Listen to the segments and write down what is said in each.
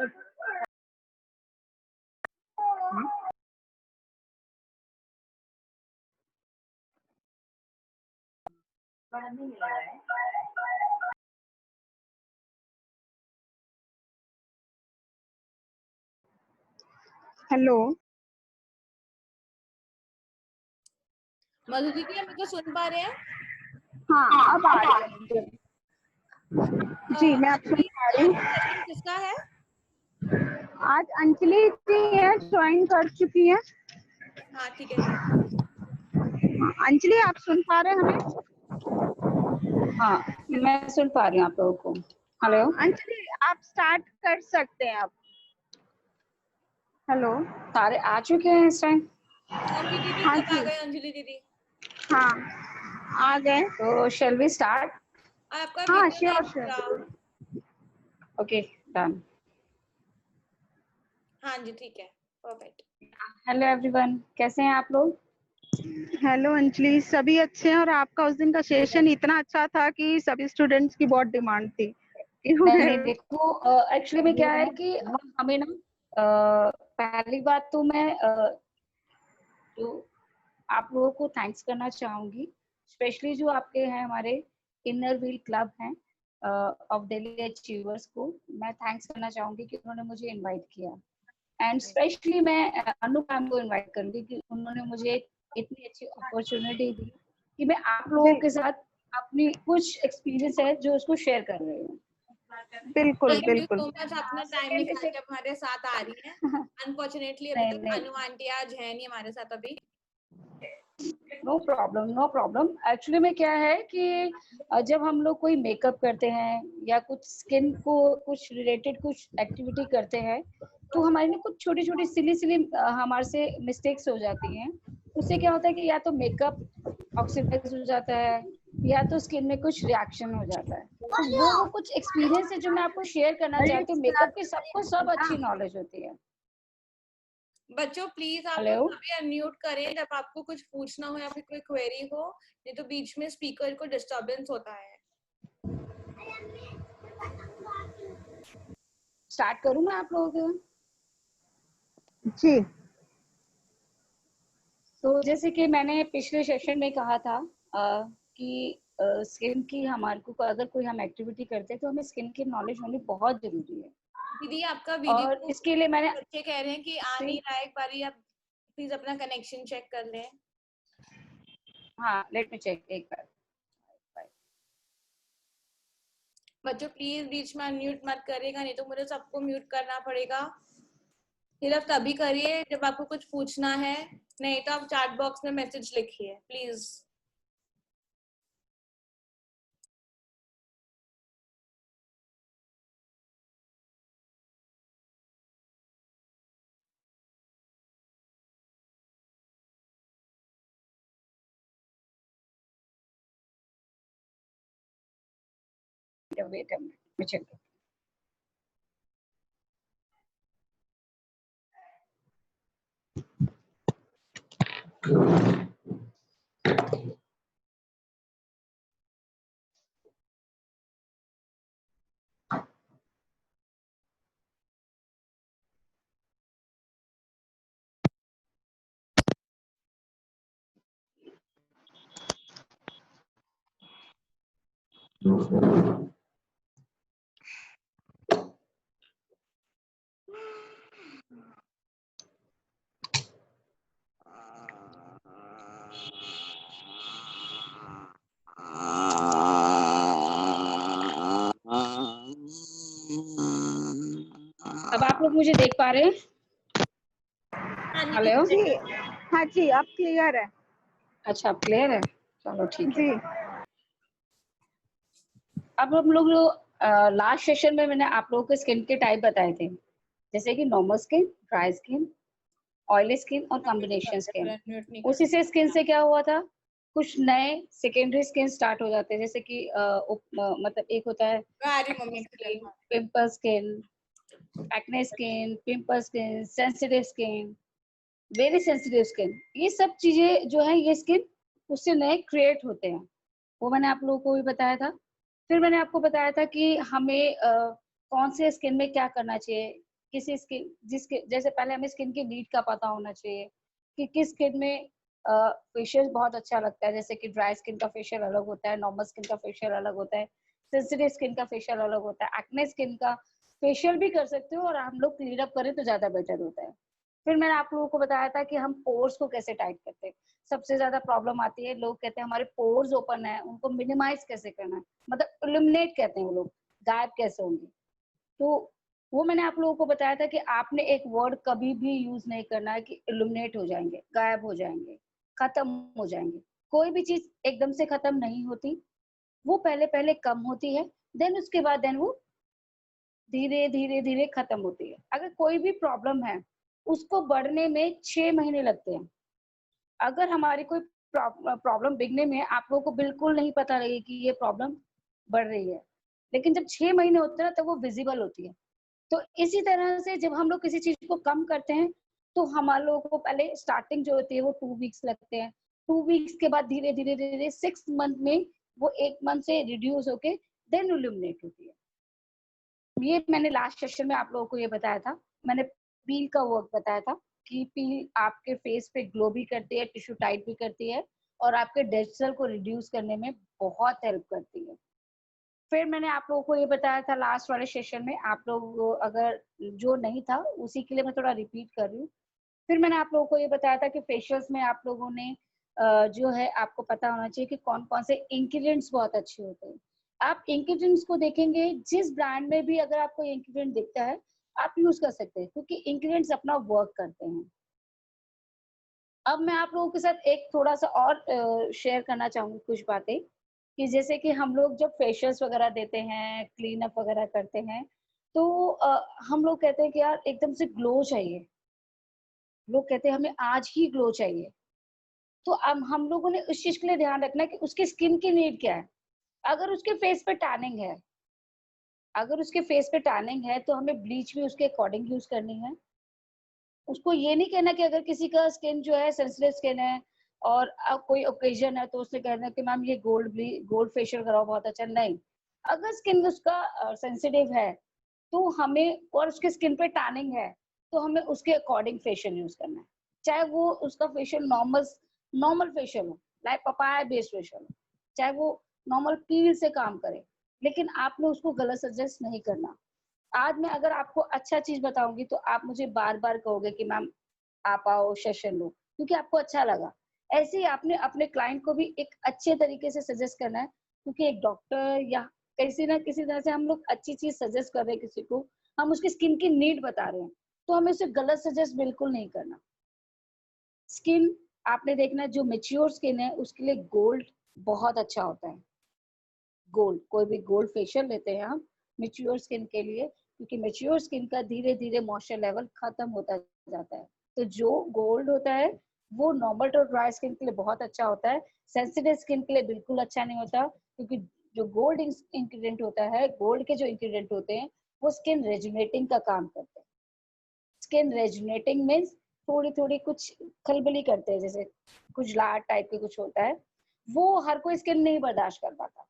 Hello मधु दीदी, हम को सुन पा रहे हैं? हाँ, अब आ रही है। जी मैं आप सुन पा रही हूँ। सेशन किसका है? आज अंजलि जी है, ज्वाइन कर चुकी है। हाँ ठीक है। अंजलि आप सुन पा रहे हैं हमें? हाँ मैं सुन पा रही हूँ आप लोगों को। हेलो अंजलि आप स्टार्ट कर सकते हैं आप। हेलो सारे आ चुके हैं इस टाइम? अंजलि दीदी हाँ कब आ जी। गए? अंजलि दीदी हाँ आ गए। तो शैल वी स्टार्ट? आपका हाँ वीडियो नहीं श्योर दिख श्योर। रहा। Okay done. हाँ जी ठीक है, परफेक्ट। हेलो एवरीवन, कैसे हैं आप लोग? हेलो अंजलि, सभी अच्छे हैं। और आपका उस दिन का सेशन इतना अच्छा था कि सभी स्टूडेंट्स की बहुत डिमांड थी। नहीं देखो, एक्चुअली में क्या है कि हमें ना पहली बात तो मैं जो आप लोगों को थैंक्स करना चाहूंगी, स्पेशली जो आपके हैं हमारे इनर व्हील क्लब हैं ऑफ दिल्ली अचीवर्स को मैं थैंक्स करना चाहूंगी कि उन्होंने मुझे इनवाइट किया। एंड स्पेशली मैं अनु मैम को इनवाइट करूंगी कि उन्होंने मुझे इतनी अच्छी अपॉर्चुनिटी दी कि मैं आप लोगों के साथ अपनी कुछ एक्सपीरियंस है जो उसको शेयर कर रही हूँ। बिल्कुल थैंक यू बिल्कुल। सो मच, अपना टाइम निकाल के हमारे साथ आ रही हैं। अनफॉर्चुनेटली अभी तक अनु आंटी आज है नहीं हमारे साथ अभी। No problem no problem. Actually में क्या है कि जब हम लोग कोई मेकअप करते हैं या कुछ स्किन को कुछ रिलेटेड कुछ एक्टिविटी करते हैं तो हमारे ना कुछ छोटी छोटी सिली हमारे से मिस्टेक्स हो जाती हैं। उससे क्या होता है कि या तो मेकअप ऑक्सीडाइज हो जाता है या तो स्किन में कुछ रिएक्शन हो जाता है। तो वो कुछ एक्सपीरियंस है जो मैं आपको शेयर करना चाहती हूँ। मेकअप की सबको सब अच्छी नॉलेज होती है। बच्चों प्लीज आप हेलो सभी अनम्यूट करें जब आपको कुछ पूछना हो या फिर कोई क्वेरी हो, नहीं तो बीच में स्पीकर को डिस्टरबेंस होता है। स्टार्ट करूँ मैं आप लोगों को? जी तो जैसे कि मैंने पिछले सेशन में कहा था कि स्किन की हमारे को अगर कोई हम एक्टिविटी करते हैं तो हमें स्किन की नॉलेज होनी बहुत जरूरी है। दीदी आपका और वीडियो इसके लिए मैंने बच्चे कह रहे हैं कि आ नहीं रहा है, एक बारी आप प्लीज अपना कनेक्शन चेक कर लें। हाँ लेट मी चेक एक बार। बच्चों प्लीज बीच में अनम्यूट मत करेगा, नहीं तो मुझे सबको म्यूट करना पड़ेगा। सिर्फ तभी करिए जब आपको कुछ पूछना है, नहीं तो आप चैट बॉक्स में मैसेज लिखिए please. Wait a minute, check. अब आप लोग मुझे देख पा रहे हैं? हेलो जी हाँ जी अब क्लियर है। अच्छा क्लियर है, चलो ठीक है। जी अब हम लोग लास्ट सेशन में मैंने आप लोगों को स्किन के टाइप बताए थे, जैसे कि normal skin, dry skin, oily skin और कॉम्बिनेशन स्किन। उसी से स्किन से क्या हुआ था, कुछ नए सेकेंडरी स्किन स्टार्ट हो जाते हैं, जैसे कि मतलब एक होता है pimple skin, acne skin, pimple skin, sensitive skin, very sensitive skin. ये सब चीजें जो है ये स्किन उससे नए क्रिएट होते हैं, वो मैंने आप लोगों को भी बताया था। फिर मैंने आपको बताया था कि हमें कौन से स्किन में क्या करना चाहिए, किसी स्किन जिसके जैसे पहले हमें स्किन की नीड का पता होना चाहिए कि किस स्किन में फेशियल बहुत अच्छा लगता है, जैसे कि ड्राई स्किन का फेशियल अलग होता है, नॉर्मल स्किन का फेशियल अलग होता है, सेंसिटिव स्किन का फेशियल अलग होता है, एक्ने स्किन का फेशियल भी कर सकते हो और हम लोग क्लीन अप करें तो ज्यादा बेटर होता है। फिर मैंने आप लोगों को बताया था कि हम पोर्स को कैसे टाइट करते हैं। सबसे ज्यादा प्रॉब्लम आती है, लोग कहते हैं हमारे पोर्स ओपन है, उनको मिनिमाइज कैसे करना है, मतलब इल्यूमिनेट कहते हैं वो लोग, गायब कैसे होंगे। तो वो मैंने आप लोगों को बताया था कि आपने एक वर्ड कभी भी यूज नहीं करना है कि इल्यूमिनेट हो जाएंगे, गायब हो जाएंगे, खत्म हो जाएंगे। कोई भी चीज एकदम से खत्म नहीं होती, वो पहले पहले कम होती है, देन उसके बाद देन वो धीरे धीरे धीरे खत्म होती है। अगर कोई भी प्रॉब्लम है, उसको बढ़ने में 6 महीने लगते हैं। अगर हमारी कोई प्रॉब्लम बिगने में आप लोगों को बिल्कुल नहीं पता लगे कि ये प्रॉब्लम बढ़ रही है, लेकिन जब 6 महीने होते हैं तब वो विजिबल होती है। तो इसी तरह से जब हम लोग किसी चीज को कम करते हैं, तो हमारे लोगों को पहले स्टार्टिंग जो होती है वो 2 वीक्स लगते हैं। 2 वीक्स के बाद धीरे धीरे धीरे 6 मंथ में वो 1 मंथ से रिड्यूस होके देन इल्यूमिनेट होती है। ये मैंने लास्ट सेशन में आप लोगों को ये बताया था। मैंने पील का वर्क बताया था कि पील आपके फेस पे ग्लो भी करती है, टिश्यू टाइट भी करती है और आपके डेड सेल को रिड्यूस करने में बहुत हेल्प करती है। फिर मैंने आप लोगों को ये बताया था लास्ट वाले सेशन में, आप लोग अगर जो नहीं था उसी के लिए मैं थोड़ा रिपीट कर रही हूँ। फिर मैंने आप लोगों को ये बताया था कि फेशियल्स में आप लोगों ने जो है आपको पता होना चाहिए कि कौन कौन से इंग्रेडिएंट्स बहुत अच्छे होते हैं। आप इंग्रेडिएंट्स को देखेंगे, जिस ब्रांड में भी अगर आपको इंग्रेडिएंट दिखता है आप यूज कर सकते हैं, क्योंकि इंग्रेडिएंट्स अपना वर्क करते हैं। अब मैं आप लोगों के साथ एक थोड़ा सा और शेयर करना चाहूंगी कुछ बातें, कि जैसे कि हम लोग जब फेशियल्स वगैरह देते हैं, क्लीन अप वगैरह करते हैं, तो हम लोग कहते हैं कि यार एकदम से ग्लो चाहिए। लोग कहते हैं हमें आज ही ग्लो चाहिए। तो अब हम लोगों ने उस चीज के लिए ध्यान रखना है कि उसकी स्किन की नीड क्या है। अगर उसके फेस पे टैनिंग है, अगर उसके फेस पे टैनिंग है तो हमें ब्लीच भी उसके अकॉर्डिंग यूज करनी है। उसको ये नहीं कहना कि अगर किसी का स्किन जो है सेंसिटिव स्किन है और कोई ओकेजन है तो उसने कहना कि मैम ये गोल्ड फेशियल कराओ बहुत अच्छा, नहीं। अगर स्किन उसका सेंसिटिव है तो हमें, और उसके स्किन पे टैनिंग है, तो हमें उसके अकॉर्डिंग फेशियल यूज करना है। चाहे वो उसका फेशियल नॉर्मल नॉर्मल फेशियल हो, लाइक पपाया बेस्ड फेशियल हो, चाहे वो नॉर्मल पील से काम करे, लेकिन आपने उसको गलत सजेस्ट नहीं करना। आज मैं अगर आपको अच्छा चीज बताऊंगी तो आप मुझे बार बार कहोगे कि मैम आप आओ सेशन लो, क्योंकि आपको अच्छा लगा। ऐसे ही आपने अपने क्लाइंट को भी एक अच्छे तरीके से सजेस्ट करना है, क्योंकि एक डॉक्टर या किसी ना किसी तरह से हम लोग अच्छी चीज सजेस्ट कर रहे हैं किसी को, हम उसकी स्किन की नीड बता रहे हैं, तो हमें उसे गलत सजेस्ट बिल्कुल नहीं करना। स्किन आपने देखना है, जो मेच्योर स्किन है उसके लिए गोल्ड बहुत अच्छा होता है। गोल्ड, कोई भी गोल्ड फेशियल लेते हैं हम मेच्योर स्किन के लिए, क्योंकि मेच्योर स्किन का धीरे धीरे मॉइस्चर लेवल खत्म होता जाता है। तो जो गोल्ड होता है वो नॉर्मल और ड्राई स्किन के लिए बहुत अच्छा होता है, सेंसिटिव स्किन के लिए बिल्कुल अच्छा नहीं होता, क्योंकि जो गोल्ड इंग्रेडिएंट होता है, गोल्ड के जो इंग्रेडिएंट होते हैं वो स्किन रेजुनेटिंग का काम करते हैं। स्किन रेजुनेटिंग मीन्स थोड़ी थोड़ी कुछ खलबली करते हैं, जैसे कुछ लाट टाइप के कुछ होता है, वो हर कोई स्किन नहीं बर्दाश्त कर पाता।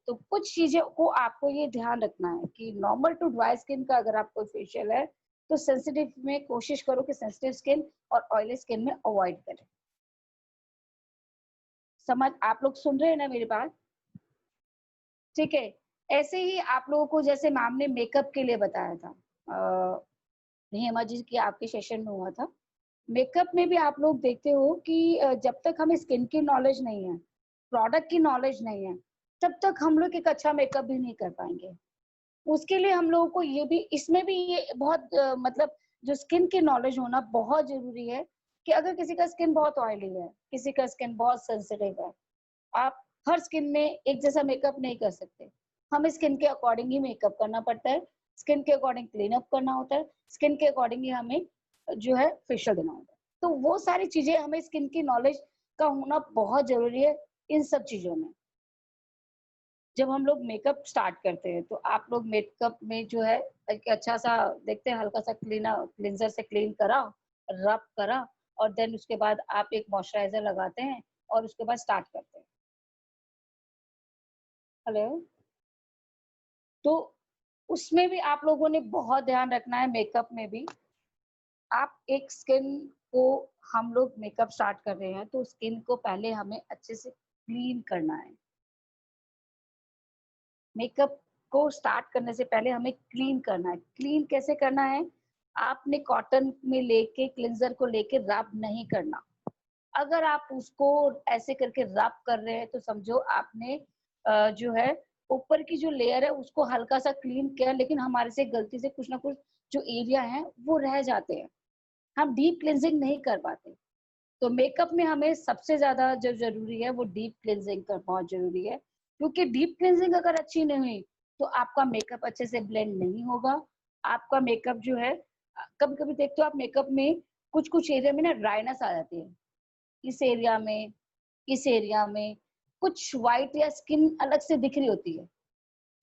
तो कुछ चीजें को आपको ये ध्यान रखना है कि नॉर्मल टू ड्राई स्किन का अगर आपको फेशियल है तो सेंसिटिव में कोशिश करो कि सेंसिटिव स्किन और ऑयली स्किन में अवॉइड करें। समझ, आप लोग सुन रहे हैं ना मेरी बात? ठीक है। ऐसे ही आप लोगों को जैसे मैम ने मेकअप के लिए बताया था, हेमा जी की आपके सेशन में हुआ था, मेकअप में भी आप लोग देखते हो कि जब तक हमें स्किन की नॉलेज नहीं है, प्रोडक्ट की नॉलेज नहीं है, तब तक हम लोग एक अच्छा मेकअप भी नहीं कर पाएंगे। उसके लिए हम लोगों को ये भी, इसमें भी ये बहुत मतलब जो स्किन की नॉलेज होना बहुत जरूरी है, कि अगर किसी का स्किन बहुत ऑयली है, किसी का स्किन बहुत सेंसिटिव है, आप हर स्किन में एक जैसा मेकअप नहीं कर सकते। हमें स्किन के अकॉर्डिंग ही मेकअप करना पड़ता है, स्किन के अकॉर्डिंग क्लीन अप करना होता है, स्किन के अकॉर्डिंग ही हमें जो है फेशियल देना होता है। तो वो सारी चीजें, हमें स्किन की नॉलेज का होना बहुत जरूरी है इन सब चीजों में। जब हम लोग मेकअप स्टार्ट करते हैं तो आप लोग मेकअप में जो है एक अच्छा सा देखते हैं, हल्का सा क्लींजर से क्लीन करा, रब करा, और देन उसके बाद आप एक मॉइस्चराइजर लगाते हैं और उसके बाद स्टार्ट करते हैं। हेलो। तो उसमें भी आप लोगों ने बहुत ध्यान रखना है। मेकअप में भी आप एक स्किन को, हम लोग मेकअप स्टार्ट कर रहे हैं तो स्किन को पहले हमें अच्छे से क्लीन करना है। मेकअप को स्टार्ट करने से पहले हमें क्लीन करना है। क्लीन कैसे करना है? आपने कॉटन में लेके क्लिंजर को लेके रब नहीं करना। अगर आप उसको ऐसे करके रब कर रहे हैं तो समझो आपने जो है ऊपर की जो लेयर है उसको हल्का सा क्लीन किया, लेकिन हमारे से गलती से कुछ ना कुछ जो एरिया है वो रह जाते हैं, हम डीप क्लिंजिंग नहीं कर पाते। तो मेकअप में हमें सबसे ज्यादा जो जरूरी है वो डीप क्लिंजिंग का बहुत जरूरी है, क्योंकि डीप क्लिंजिंग अगर अच्छी नहीं हुई तो आपका मेकअप अच्छे से ब्लेंड नहीं होगा। आपका मेकअप जो है, कभी कभी देखते हो आप मेकअप में कुछ कुछ एरिया में ना ड्राइनेस आ जाती है, इस एरिया में, इस एरिया में कुछ व्हाइट या स्किन अलग से दिख रही होती है।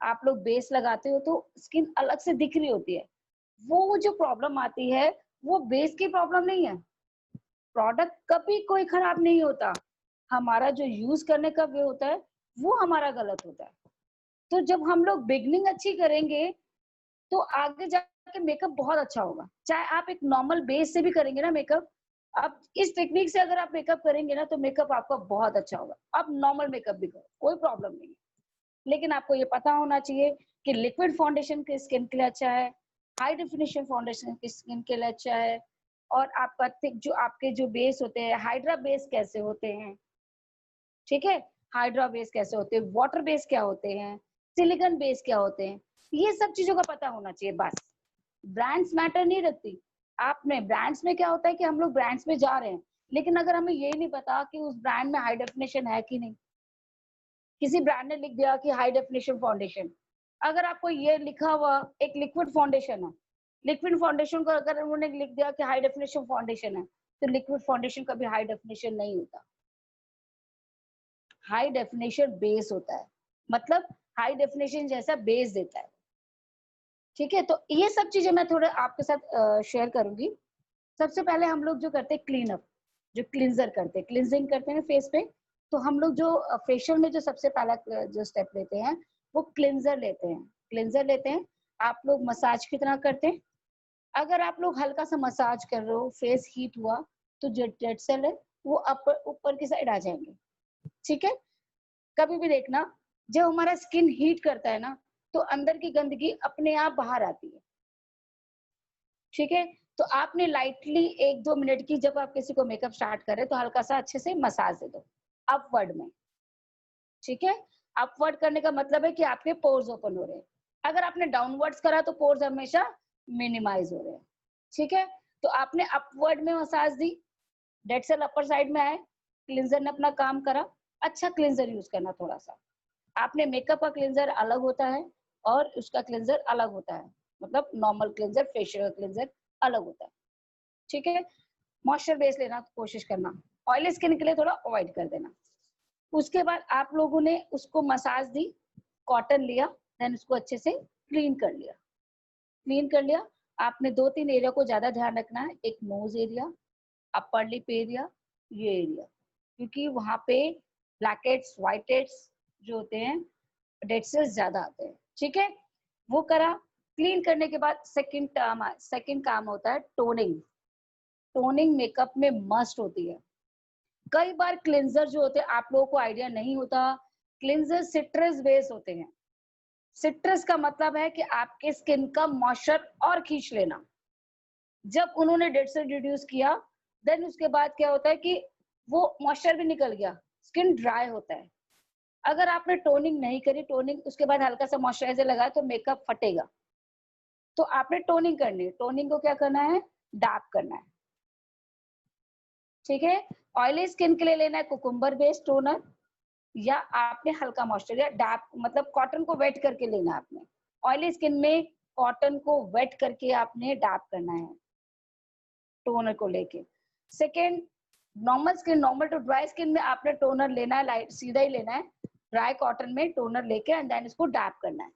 आप लोग बेस लगाते हो तो स्किन अलग से दिख रही होती है। वो जो प्रॉब्लम आती है वो बेस की प्रॉब्लम नहीं है। प्रोडक्ट कभी कोई खराब नहीं होता, हमारा जो यूज करने का वे होता है वो हमारा गलत होता है। तो जब हम लोग बिगनिंग अच्छी करेंगे तो आगे जाके मेकअप बहुत अच्छा होगा। चाहे आप एक नॉर्मल बेस से भी करेंगे ना मेकअप, आप इस टेक्निक से अगर आप मेकअप करेंगे ना तो मेकअप आपका बहुत अच्छा होगा। आप नॉर्मल मेकअप भी करो, कोई प्रॉब्लम नहीं है, लेकिन आपको ये पता होना चाहिए कि लिक्विड फाउंडेशन की स्किन के लिए अच्छा है, हाई डेफिनेशन फाउंडेशन की स्किन के लिए अच्छा है, और आपका थिक जो आपके जो बेस होते हैं, हाइड्रा बेस कैसे होते हैं, ठीक है, हाइड्रा बेस कैसे होते हैं, वाटर बेस क्या होते हैं, सिलिकॉन बेस क्या होते हैं, ये सब चीजों का पता होना चाहिए। बस ब्रांड्स मैटर नहीं रखती। आपने ब्रांड्स में क्या होता है कि हम लोग ब्रांड्स में जा रहे हैं, लेकिन अगर हमें ये नहीं पता कि उस ब्रांड में हाई डेफिनेशन है कि नहीं, किसी ब्रांड ने लिख दिया कि हाई डेफिनेशन फाउंडेशन, अगर आपको ये लिखा हुआ एक लिक्विड फाउंडेशन है, लिक्विड फाउंडेशन को अगर उन्होंने लिख दिया कि हाई डेफिनेशन फाउंडेशन है, तो लिक्विड फाउंडेशन कभी हाई डेफिनेशन नहीं होता। हाई डेफिनेशन बेस होता है, मतलब हाई डेफिनेशन जैसा बेस देता है। ठीक है, तो ये सब चीजें मैं थोड़ा आपके साथ शेयर करूंगी। सबसे पहले हम लोग जो करते हैं क्लीन अप, जो क्लिंजर करते हैं, क्लिंजिंग करते हैं फेस पे, तो हम लोग जो फेशियल में जो सबसे पहला जो स्टेप लेते हैं वो क्लिंजर लेते हैं। क्लिंजर लेते हैं, आप लोग मसाज की तरह करते हैं। अगर आप लोग हल्का सा मसाज कर रहे हो, फेस हीट हुआ, तो जो डेड सेल है वो अपर ऊपर की साइड आ जाएंगे। ठीक है, कभी भी देखना जब हमारा स्किन हीट करता है ना तो अंदर की गंदगी अपने आप बाहर आती है। ठीक है, तो आपने लाइटली 1-2 मिनट की, जब आप किसी को मेकअप स्टार्ट करें तो हल्का सा अच्छे से मसाज दे दो अपवर्ड में। ठीक है, अपवर्ड करने का मतलब है कि आपके पोर्स ओपन हो रहे हैं। अगर आपने डाउनवर्ड्स करा तो पोर्स हमेशा मिनिमाइज हो रहे हैं। ठीक है, तो आपने अपवर्ड में मसाज दी, डेड सेल अपर साइड में आए, क्लिंजर ने अपना काम करा। अच्छा क्लिंजर यूज करना थोड़ा सा, आपने मेकअप का क्लिंजर अलग होता है और उसका क्लिंजर अलग होता है, मतलब नॉर्मल क्लिंजर, फेशियल क्लिंजर अलग होता है। ठीक है, मॉइस्चर बेस लेना कोशिश करना, ऑयली स्किन के लिए थोड़ा अवॉइड कर देना। उसके बाद आप लोगों ने उसको मसाज दी, कॉटन लिया, देन उसको अच्छे से क्लीन कर लिया। क्लीन कर लिया, आपने 2-3 एरिया को ज्यादा ध्यान रखना है, एक knows area, upper lip area, ये एरिया, क्योंकि वहां पे ब्लैक हेड्स, व्हाइट हेड्स जो होते हैं, डेड सेल्स ज्यादा आते हैं। ठीक है, वो करा। क्लीन करने के बाद सेकंड काम होता है टोनिंग। टोनिंग मेकअप में मस्ट होती है। कई बार क्लिंजर जो होते हैं आप लोगों को आइडिया नहीं होता, क्लिंजर सिट्रस बेस होते हैं। सिट्रस का मतलब है कि आपके स्किन का मॉइस्चर और खींच लेना। जब उन्होंने डेड सेल रिड्यूस किया, देन उसके बाद क्या होता है कि वो मॉइस्चर भी निकल गया, स्किन ड्राई होता है। अगर आपने टोनिंग नहीं करी, टोनिंग उसके बाद हल्का सा मॉइस्चराइजर लगाया तो मेकअप फटेगा। तो आपने टोनिंग करनी है। टोनिंग को क्या करना है? डैप करना है। ठीक है, ऑयली स्किन के लिए लेना है कुकुम्बर बेस्ड टोनर, या आपने हल्का मॉइस्चर या डैप, मतलब कॉटन को वेट करके लेना है आपने। ऑयली स्किन में कॉटन को वेट करके आपने डैप करना है टोनर को लेके। Second, normal skin, normal to dry skin में आपने टोनर लेना है, लाइट सीधा ही लेना है। ड्राई कॉटन में टोनर लेके एंड देन इसको डैप करना है।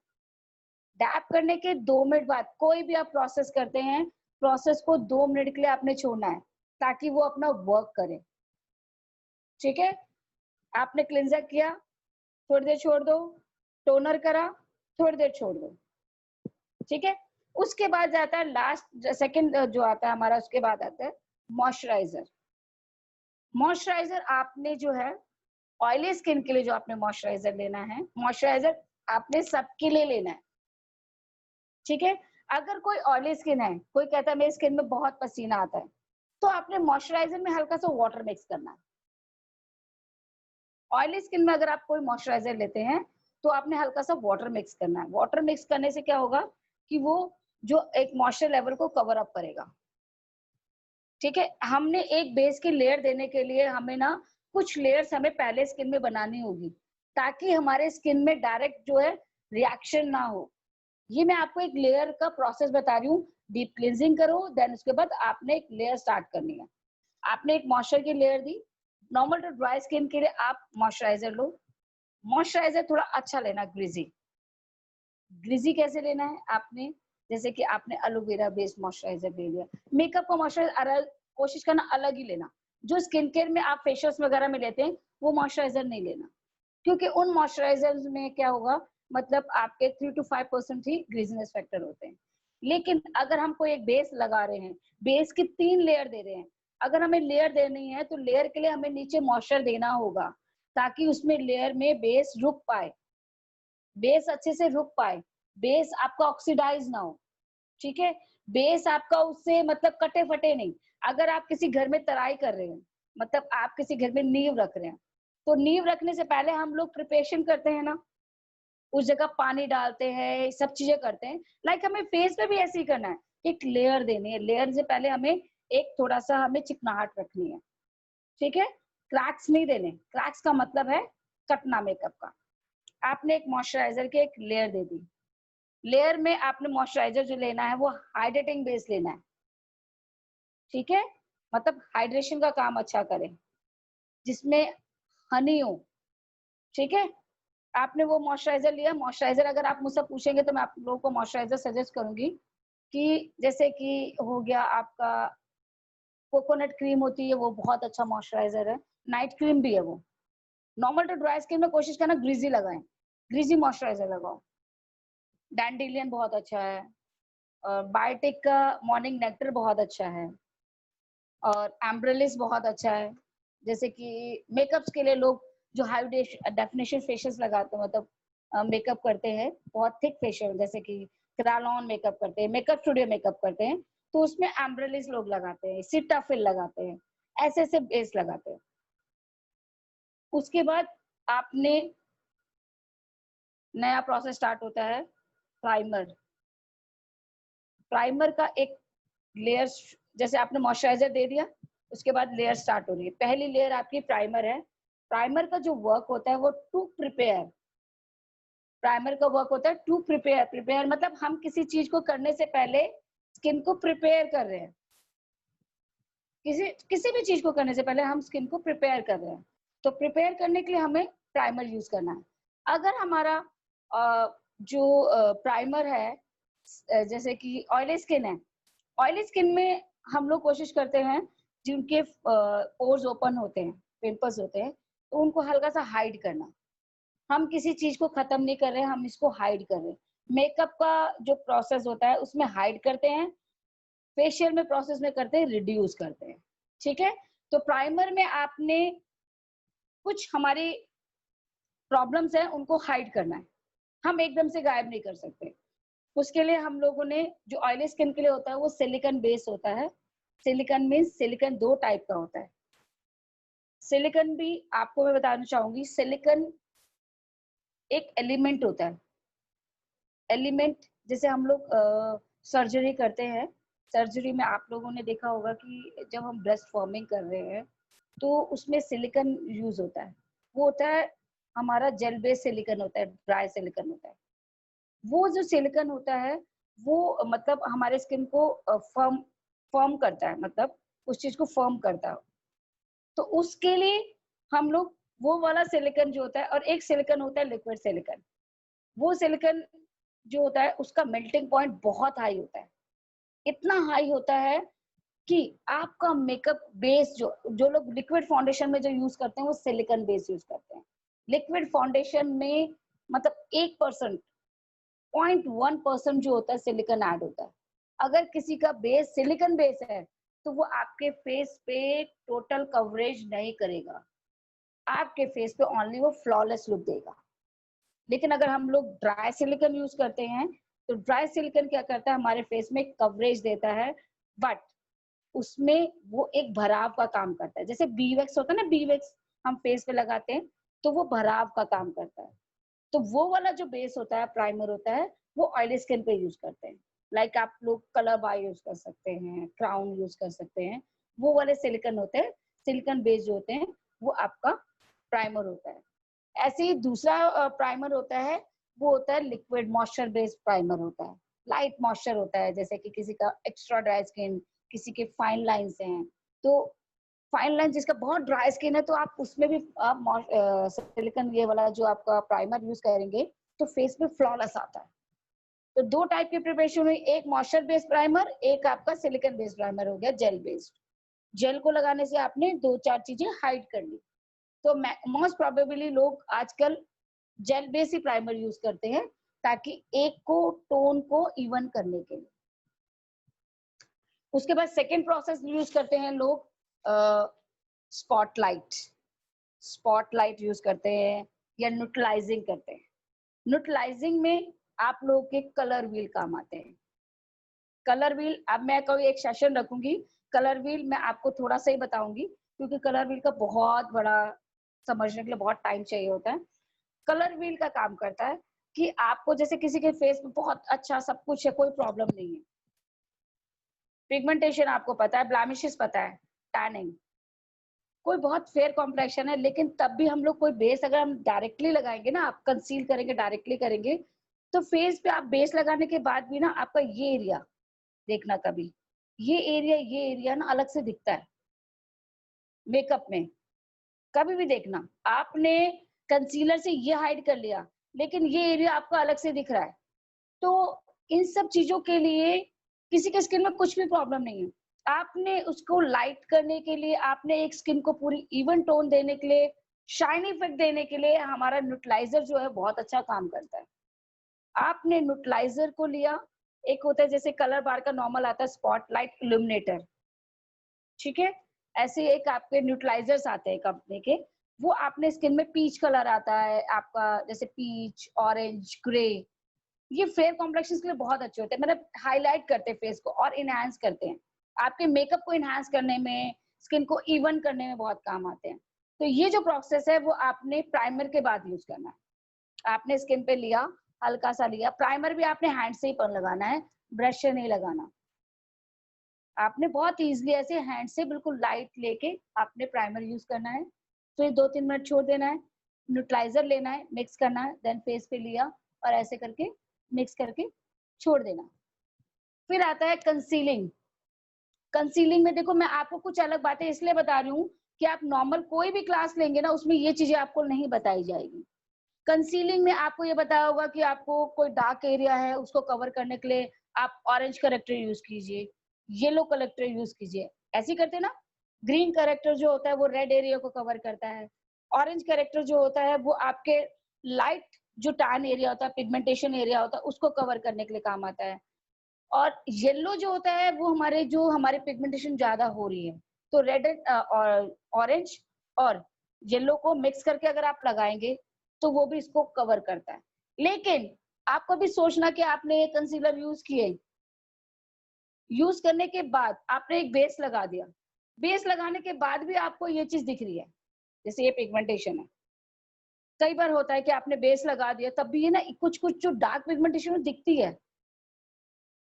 डैप करने के 2 मिनट बाद कोई भी आप प्रोसेस करते हैं, प्रोसेस को 2 मिनट के लिए आपने छोड़ना है ताकि वो अपना वर्क करे। ठीक है, आपने क्लिंजर किया, थोड़ी देर छोड़ दो, टोनर करा, थोड़ी देर छोड़ दो, ठीक है। उसके बाद जाता है लास्ट सेकंड जो आता है हमारा, उसके बाद आता है मॉइस्चराइजर। मॉइस्चराइजर आपने जो है ऑयली स्किन के लिए जो आपने मॉइस्चराइजर लेना है, मॉइस्चराइजर आपने सबके लिए लेना है, ठीक है। अगर कोई ऑयली स्किन है, कोई कहता है मेरी स्किन में बहुत पसीना आता है, तो आपने मॉइस्चराइजर में हल्का सा वाटर मिक्स करना है। ऑयली स्किन में अगर आप कोई मॉइस्चराइजर लेते हैं तो आपने हल्का सा वाटर मिक्स करना है। वाटर मिक्स करने से क्या होगा कि वो जो एक मॉइस्चर लेवल को कवर अप करेगा, ठीक है। हमने एक बेस की लेयर देने के लिए हमें ना कुछ लेयर्स हमें पहले स्किन में बनानी होगी, ताकि हमारे स्किन में डायरेक्ट जो है रिएक्शन ना हो। ये मैं आपको एक लेयर का प्रोसेस बता रही हूँ। डीप क्लींजिंग करो, देन उसके बाद आपने एक लेयर स्टार्ट करनी है। आपने एक मॉइस्चर की लेयर दी, नॉर्मल टू ड्राई स्किन के लिए आप मॉइस्चराइजर लो। मॉइस्चराइजर थोड़ा अच्छा लेना, ग्रीजी। ग्रीजी कैसे लेना है आपने, जैसे कि आपने एलोवेरा बेस्ड मॉइस्चराइजर ले लिया। मेकअप का मॉइस्चराइजर कोशिश करना अलग ही लेना। जो स्किन केयर में आप फेशियल्स वगैरह में लेते हैं वो मॉइस्चराइजर नहीं लेना, क्योंकि उन मॉइस्चराइजर्स में क्या होगा, मतलब आपके 3 to 5% ही ग्रीजीनेस फैक्टर होते हैं। लेकिन अगर हम कोई एक बेस लगा रहे हैं, बेस की 3 लेयर दे रहे हैं, अगर हमें लेयर देनी है तो लेयर के लिए हमें नीचे मॉइस्चर देना होगा, ताकि उसमें लेयर में बेस रुक पाए, बेस अच्छे से रुक पाए, बेस आपका ऑक्सीडाइज ना हो, ठीक है। बेस आपका उससे मतलब कटे फटे नहीं। अगर आप किसी घर में तराई कर रहे हैं, मतलब आप किसी घर में नींव रख रहे हैं, तो नींव रखने से पहले हम लोग प्रिपरेशन करते हैं ना, उस जगह पानी डालते हैं, सब चीजें करते हैं। लाइक हमें फेस पे भी ऐसे ही करना है, एक लेयर देनी है। लेयर से पहले हमें एक थोड़ा सा हमें चिकनाहट रखनी है, ठीक है। क्रैक्स नहीं देने, क्रैक्स का मतलब है कटना मेकअप का। आपने एक मॉइस्चराइजर की एक लेयर दे दी, लेयर में आपने मॉइस्चराइजर जो लेना है वो हाइड्रेटिंग बेस लेना है, ठीक है। मतलब हाइड्रेशन का काम अच्छा करे, जिसमें हनी हो, ठीक है। आपने वो मॉइस्चराइजर लिया। मॉइस्चराइजर अगर आप मुझसे पूछेंगे तो मैं आप लोगों को मॉइस्चराइजर सजेस्ट करूंगी कि जैसे कि हो गया आपका कोकोनट क्रीम होती है, वो बहुत अच्छा मॉइस्चराइजर है। नाइट क्रीम भी है वो। नॉर्मल टू ड्राई स्किन में कोशिश करना ग्रीजी लगाएं, ग्रीजी मॉइस्चराइजर लगाओ। डैंडिलियन बहुत अच्छा है, और बायोटिक का मॉर्निंग नेक्टर बहुत अच्छा है, और एम्ब्रेलिस बहुत अच्छा है। जैसे कि मेकअप्स के लिए लोग जो हाई डेफिनेशन फेशियल्स लगाते हैं, मतलब मेकअप करते हैं बहुत थिक फेशियल, जैसे कि क्रालॉन मेकअप करते हैं, मेकअप स्टूडियो मेकअप करते हैं, तो उसमें एम्ब्रेलिस लोग लगाते हैं, सिटाफिल लगाते हैं, ऐसे ऐसे बेस लगाते हैं। उसके बाद आपने नया प्रोसेस स्टार्ट होता है, प्राइमर। प्राइमर का एक लेयर, जैसे आपने मॉइस्चराइजर दे दिया, उसके बाद लेयर स्टार्ट हो रही है। पहली लेयर आपकी प्राइमर है। प्राइमर का जो वर्क होता है वो टू प्रिपेयर। प्राइमर का वर्क होता है टू प्रिपेयर। प्रिपेयर मतलब हम किसी चीज को करने से पहले स्किन को प्रिपेयर कर रहे हैं। किसी भी चीज को करने से पहले हम स्किन को प्रिपेयर कर रहे हैं, तो प्रिपेयर करने के लिए हमें प्राइमर यूज करना है। अगर हमारा जो प्राइमर है, जैसे कि ऑयली स्किन है, ऑयली स्किन में हम लोग कोशिश करते हैं जिनके पोर्स ओपन होते हैं, पिंपल्स होते हैं, तो उनको हल्का सा हाइड करना। हम किसी चीज को खत्म नहीं कर रहे हैं, हम इसको हाइड कर रहे हैं। मेकअप का जो प्रोसेस होता है उसमें हाइड करते हैं, फेशियल में प्रोसेस में करते हैं रिड्यूस करते हैं, ठीक है। तो प्राइमर में आपने कुछ हमारी प्रॉब्लम्स है उनको हाइड करना है, हम एकदम से गायब नहीं कर सकते। उसके लिए हम लोगों ने, जो ऑयली स्किन के लिए होता है वो सिलिकॉन बेस होता है। सिलिकॉन मीन्स सिलिकॉन 2 टाइप का होता है। सिलिकॉन भी आपको मैं बताना चाहूंगी, सिलिकॉन एक एलिमेंट होता है। एलिमेंट जैसे हम लोग सर्जरी करते हैं, सर्जरी में आप लोगों ने देखा होगा कि जब हम ब्रेस्ट फॉर्मिंग कर रहे हैं तो उसमें सिलिकॉन यूज होता है। वो होता है हमारा जेल बेस्ड सिलिकॉन होता है, ड्राई सिलिकॉन होता है। वो जो सिलिकॉन होता है वो मतलब हमारे स्किन को फर्म करता है, मतलब उस चीज को फर्म करता है। तो उसके लिए हम लोग वो वाला सिलिकॉन जो होता है, और एक सिलिकॉन होता है लिक्विड सिलिकॉन। वो सिलिकॉन जो होता है उसका मेल्टिंग पॉइंट बहुत हाई होता है। इतना हाई होता है कि आपका मेकअप बेस, जो लोग लिक्विड फाउंडेशन में जो यूज करते हैं वो सिलिकॉन बेस यूज करते हैं। लिक्विड फाउंडेशन में मतलब 1% 0.1% जो होता है सिलिकॉन ऐड होता है। अगर किसी का बेस सिलिकॉन बेस है तो वो आपके फेस पे टोटल कवरेज नहीं करेगा, आपके फेस पे ओनली वो फ्लॉलेस लुक देगा। लेकिन अगर हम लोग ड्राई सिलिकॉन यूज करते हैं तो ड्राई सिलिकॉन क्या करता है, हमारे फेस में कवरेज देता है, बट उसमें वो एक भराव का काम करता है। जैसे बी वैक्स होता है ना, बी वैक्स हम फेस पे लगाते हैं तो वो भराव का काम करता है। तो वो वाला जो बेस होता है, प्राइमर होता है, वो ऑयली स्किन पे यूज करते हैं। लाइक आप लोग कलर बाय यूज कर सकते हैं, क्राउन यूज कर सकते हैं, वो वाले सिलिकॉन होते हैं, सिलिकॉन बेस जो होते हैं वो आपका प्राइमर होता है। ऐसे ही दूसरा प्राइमर होता है, वो होता है लिक्विड मॉइस्चर बेस्ड प्राइमर होता है। लाइट मॉइस्चर होता है, जैसे कि किसी का एक्स्ट्रा ड्राई स्किन, किसी के फाइन लाइंस हैं, तो फाइन लाइन जिसका बहुत ड्राई स्किन है तो आप उसमें भी आप सिलिकॉन ये वाला जो आपका प्राइमर यूज करेंगे तो फेस पे फ्लॉलेस आता है। तो दो टाइप की प्रिपरेशन हुई, एक मॉइस्चर बेस्ड प्राइमर, एक आपका सिलिकॉन बेस्ड प्राइमर हो गया जेल बेस्ड। जेल को लगाने से आपने दो चार चीजें हाइड कर ली। तो मोस्ट प्रोबेबली लोग आजकल जेल बेस्ड ही प्राइमर यूज करते हैं ताकि एक को टोन को इवन करने के लिए। उसके बाद सेकेंड प्रोसेस यूज करते हैं लोग स्पॉटलाइट। स्पॉटलाइट यूज करते हैं या न्यूट्रलाइजिंग करते हैं। न्यूट्रलाइजिंग में आप लोगों के कलर व्हील काम आते हैं। कलर व्हील अब मैं कोई एक सेशन रखूंगी, कलर व्हील मैं आपको थोड़ा सा ही बताऊंगी क्योंकि कलर व्हील का बहुत बड़ा समझने के लिए बहुत टाइम चाहिए होता है। कलर व्हील का काम करता है कि आपको जैसे किसी के फेस में बहुत अच्छा सब कुछ है, कोई प्रॉब्लम नहीं है, पिगमेंटेशन आपको पता है, ब्लैमिशेस पता है, टैनिंग, कोई बहुत फेयर कॉम्प्लेक्शन है, लेकिन तब भी हम लोग कोई बेस अगर हम डायरेक्टली लगाएंगे ना, आप कंसील करेंगे डायरेक्टली करेंगे तो फेस पे आप बेस लगाने के बाद भी ना आपका ये एरिया देखना, कभी ये एरिया ना अलग से दिखता है मेकअप में। कभी भी देखना आपने कंसीलर से ये हाइड कर लिया लेकिन ये एरिया आपका अलग से दिख रहा है। तो इन सब चीजों के लिए किसी के स्किन में कुछ भी प्रॉब्लम नहीं है, आपने उसको लाइट करने के लिए, आपने एक स्किन को पूरी इवन टोन देने के लिए, शाइन इफेक्ट देने के लिए हमारा न्यूट्रलाइजर जो है बहुत अच्छा काम करता है। आपने न्यूट्रलाइजर को लिया, एक होता है जैसे कलर बार का नॉर्मल आता है स्पॉटलाइट इल्यूमिनेटर, ठीक है, ऐसे एक आपके न्यूट्रलाइजर्स आते हैं कंपनी के, वो आपने स्किन में पीच कलर आता है आपका, जैसे पीच, ऑरेंज, ग्रे, ये फेयर कॉम्प्लेक्शन के लिए बहुत अच्छे होते हैं, मतलब हाईलाइट करते हैं फेस को और इनहांस करते हैं, आपके मेकअप को इनहांस करने में, स्किन को इवन करने में बहुत काम आते हैं। तो ये जो प्रोसेस है वो आपने प्राइमर के बाद यूज करना है। आपने स्किन पे लिया, हल्का सा लिया, प्राइमर भी आपने हैंड से ही पर लगाना है, ब्रश से नहीं लगाना। आपने बहुत इजीली ऐसे हैंड से बिल्कुल लाइट लेके आपने प्राइमर यूज करना है, फिर 2-3 मिनट छोड़ देना है, न्यूट्रलाइजर लेना है, मिक्स करना है, देन फेस पे लिया और ऐसे करके मिक्स करके छोड़ देना। फिर आता है कंसीलिंग। कंसीलिंग में देखो मैं आपको कुछ अलग बातें इसलिए बता रही हूँ कि आप नॉर्मल कोई भी क्लास लेंगे ना उसमें ये चीजें आपको नहीं बताई जाएगी। कंसीलिंग में आपको ये बताया होगा कि आपको कोई डार्क एरिया है उसको कवर करने के लिए आप ऑरेंज करेक्टर यूज कीजिए, येलो करेक्टर यूज कीजिए, ऐसे ही करते ना। ग्रीन करेक्टर जो होता है वो रेड एरिया को कवर करता है, ऑरेंज करेक्टर जो होता है वो आपके लाइट जो टैन एरिया होता है, पिगमेंटेशन एरिया होता है, उसको कवर करने के लिए काम आता है। और येलो जो होता है वो हमारे जो हमारे पिगमेंटेशन ज्यादा हो रही है, तो रेड और ऑरेंज और येलो को मिक्स करके अगर आप लगाएंगे तो वो भी इसको कवर करता है। लेकिन आपको भी सोचना कि आपने ये कंसीलर यूज किए, यूज करने के बाद आपने एक बेस लगा दिया, बेस लगाने के बाद भी आपको ये चीज दिख रही है, जैसे ये पिगमेंटेशन है। कई बार होता है कि आपने बेस लगा दिया तब भी ये ना कुछ कुछ जो डार्क पिगमेंटेशन दिखती है,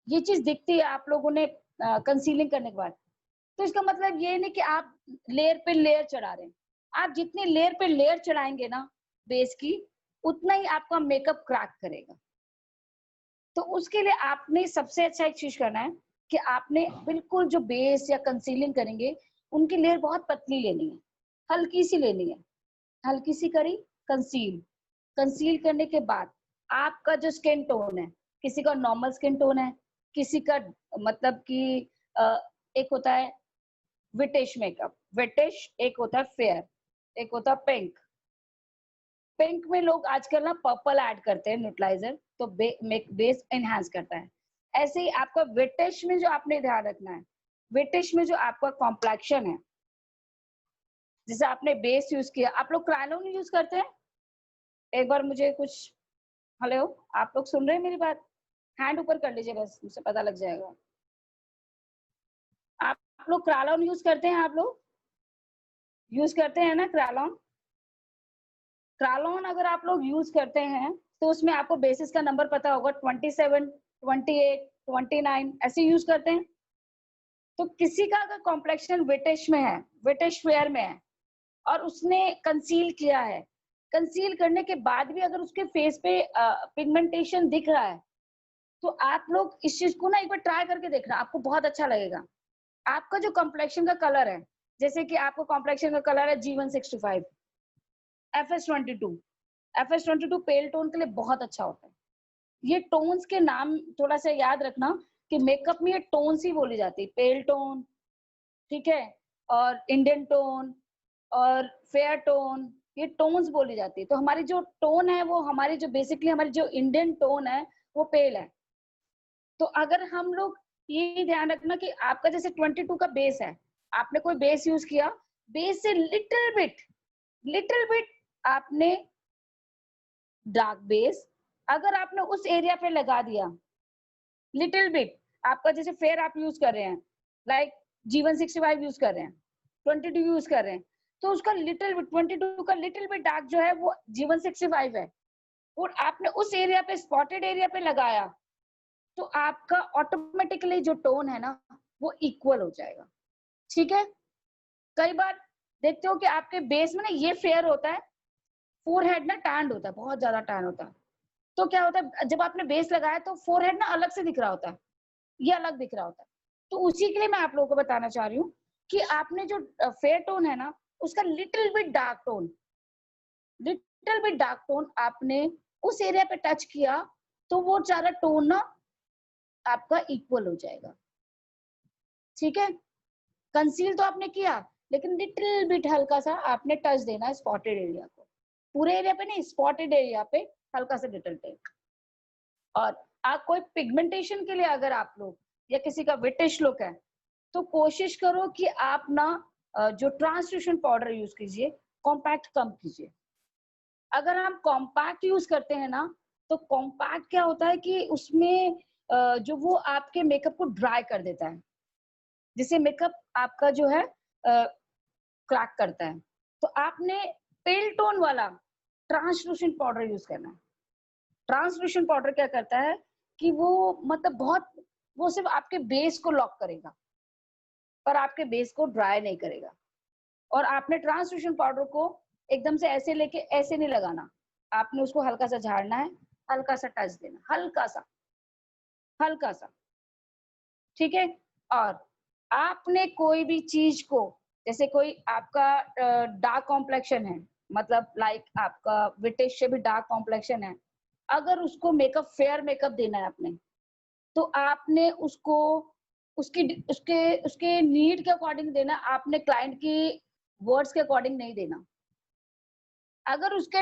ये चीज दिखती है आप लोगों ने कंसीलिंग करने के बाद। तो इसका मतलब ये नहीं कि आप लेयर पे लेयर चढ़ा रहे हैं, आप जितनी लेयर पे लेयर चढ़ाएंगे ना बेस की, उतना ही आपका मेकअप क्रैक करेगा। तो उसके लिए आपने सबसे अच्छा एक चीज करना है कि आपने बिल्कुल जो बेस या कंसीलिंग करेंगे उनकी लेयर बहुत पतली लेनी है, हल्की सी लेनी है, हल्की सी करी, कंसील, कंसील करने के बाद आपका जो स्किन टोन है, किसी का नॉर्मल स्किन टोन है, किसी का मतलब कि एक होता है विटिश मेकअप, विटिश, एक होता है फेयर, एक होता है पिंक, पिंक में लोग आजकल ना पर्पल ऐड करते हैं न्यूट्रलाइजर, तो बेस एनहांस करता है। ऐसे ही आपका विटिश में जो आपने ध्यान रखना है, विटिश में जो आपका कॉम्प्लेक्शन है, जैसे आपने बेस यूज किया, आप लोग क्रायोन यूज करते हैं? एक बार मुझे कुछ, हेलो, आप लोग सुन रहे हैं मेरी बात? हैंड ऊपर कर लीजिए बस, मुझे पता लग जाएगा। आप लोग क्रायोन यूज करते हैं? आप लोग यूज करते हैं ना क्रायोन? क्रायोन अगर आप लोग यूज करते हैं तो उसमें आपको बेसिस का नंबर पता होगा, 27, 28, 29 ऐसे यूज करते हैं। तो किसी का अगर कॉम्प्लेक्शन विटिश में है, विटिश फेयर में है, और उसने कंसील किया है, कंसील करने के बाद भी अगर उसके फेस पे पिगमेंटेशन दिख रहा है, तो आप लोग इस चीज को ना एक बार ट्राई करके देखना, आपको बहुत अच्छा लगेगा। आपका जो कॉम्प्लेक्शन का कलर है, जैसे कि आपको कॉम्प्लेक्शन का कलर है G165, FS22, FS22 पेल टोन के लिए बहुत अच्छा होता है। ये टोन्स के नाम थोड़ा सा याद रखना कि मेकअप में ये टोन्स ही बोली जाती है, पेल टोन, ठीक है, और इंडियन टोन और फेयर टोन, ये टोन्स बोली जाती है। तो हमारी जो टोन है वो हमारी जो बेसिकली हमारी जो इंडियन टोन है वो पेल है। तो अगर हम लोग ये ध्यान रखना कि आपका जैसे 22 का बेस है, आपने कोई बेस यूज किया, बेस से लिटिल बिट आपने डार्क बेस अगर आपने उस एरिया पे लगा दिया, लिटिल बिट, आपका जैसे फेयर आप यूज कर रहे हैं, लाइक G165 यूज कर रहे हैं, 22 यूज कर रहे हैं, तो उसका लिटिल बिट 22 का लिटिल बिट डार्क जो है वो G165 है, और आपने उस एरिया पे स्पॉटेड एरिया पे लगाया, तो आपका ऑटोमेटिकली जो टोन है ना वो इक्वल हो जाएगा। ठीक है, कई बार देखते हो कि आपके बेस में ना ये फेयर होता है, फोरहेड ना टैंड होता है, बहुत ज्यादा टैन होता है, तो क्या होता है जब आपने बेस लगाया तो फोरहेड ना अलग से दिख रहा होता है, ये अलग दिख रहा होता है। तो उसी के लिए मैं आप लोगों को बताना चाह रही हूँ कि आपने जो फेयर टोन है ना उसका लिटिल बिट डार्क टोन आपने उस एरिया पे टच किया, तो वो सारा टोन ना आपका इक्वल हो जाएगा। ठीक है, कंसील तो आपने किया, लेकिन लिटिल बिट हल्का सा आपने टच देना है स्पॉटेड एरिया को, पूरे एरिया पे नहीं, स्पॉटेड एरिया पे हल्का सा लिटिल टेक। और आप कोई पिगमेंटेशन के लिए अगर आप लोग या किसी का विटिश लुक है, तो कोशिश करो कि आप ना जो ट्रांसल्यूशन पाउडर यूज कीजिए, कॉम्पैक्ट कम कीजिए। अगर हम कॉम्पैक्ट यूज करते हैं ना, तो कॉम्पैक्ट क्या होता है कि उसमें जो वो आपके मेकअप को ड्राई कर देता है, जिससे मेकअप आपका जो है क्रैक करता है। तो आपने पेल टोन वाला ट्रांसलूसेंट पाउडर यूज करना है। ट्रांसलूसेंट पाउडर क्या करता है कि वो मतलब बहुत, वो सिर्फ आपके बेस को लॉक करेगा पर आपके बेस को ड्राई नहीं करेगा। और आपने ट्रांसलूसेंट पाउडर को एकदम से ऐसे लेके ऐसे नहीं लगाना, आपने उसको हल्का सा झाड़ना है, हल्का सा टच देना, हल्का सा, ठीक है। और आपने कोई भी चीज को, जैसे कोई आपका डार्क कॉम्प्लेक्शन है, मतलब लाइक आपका विटिश से भी डार्क कॉम्प्लेक्शन है, अगर उसको मेकअप फेयर मेकअप देना है आपने, तो आपने उसको उसकी उसके उसके नीड के अकॉर्डिंग देना, आपने क्लाइंट की वर्ड्स के अकॉर्डिंग नहीं देना। अगर उसके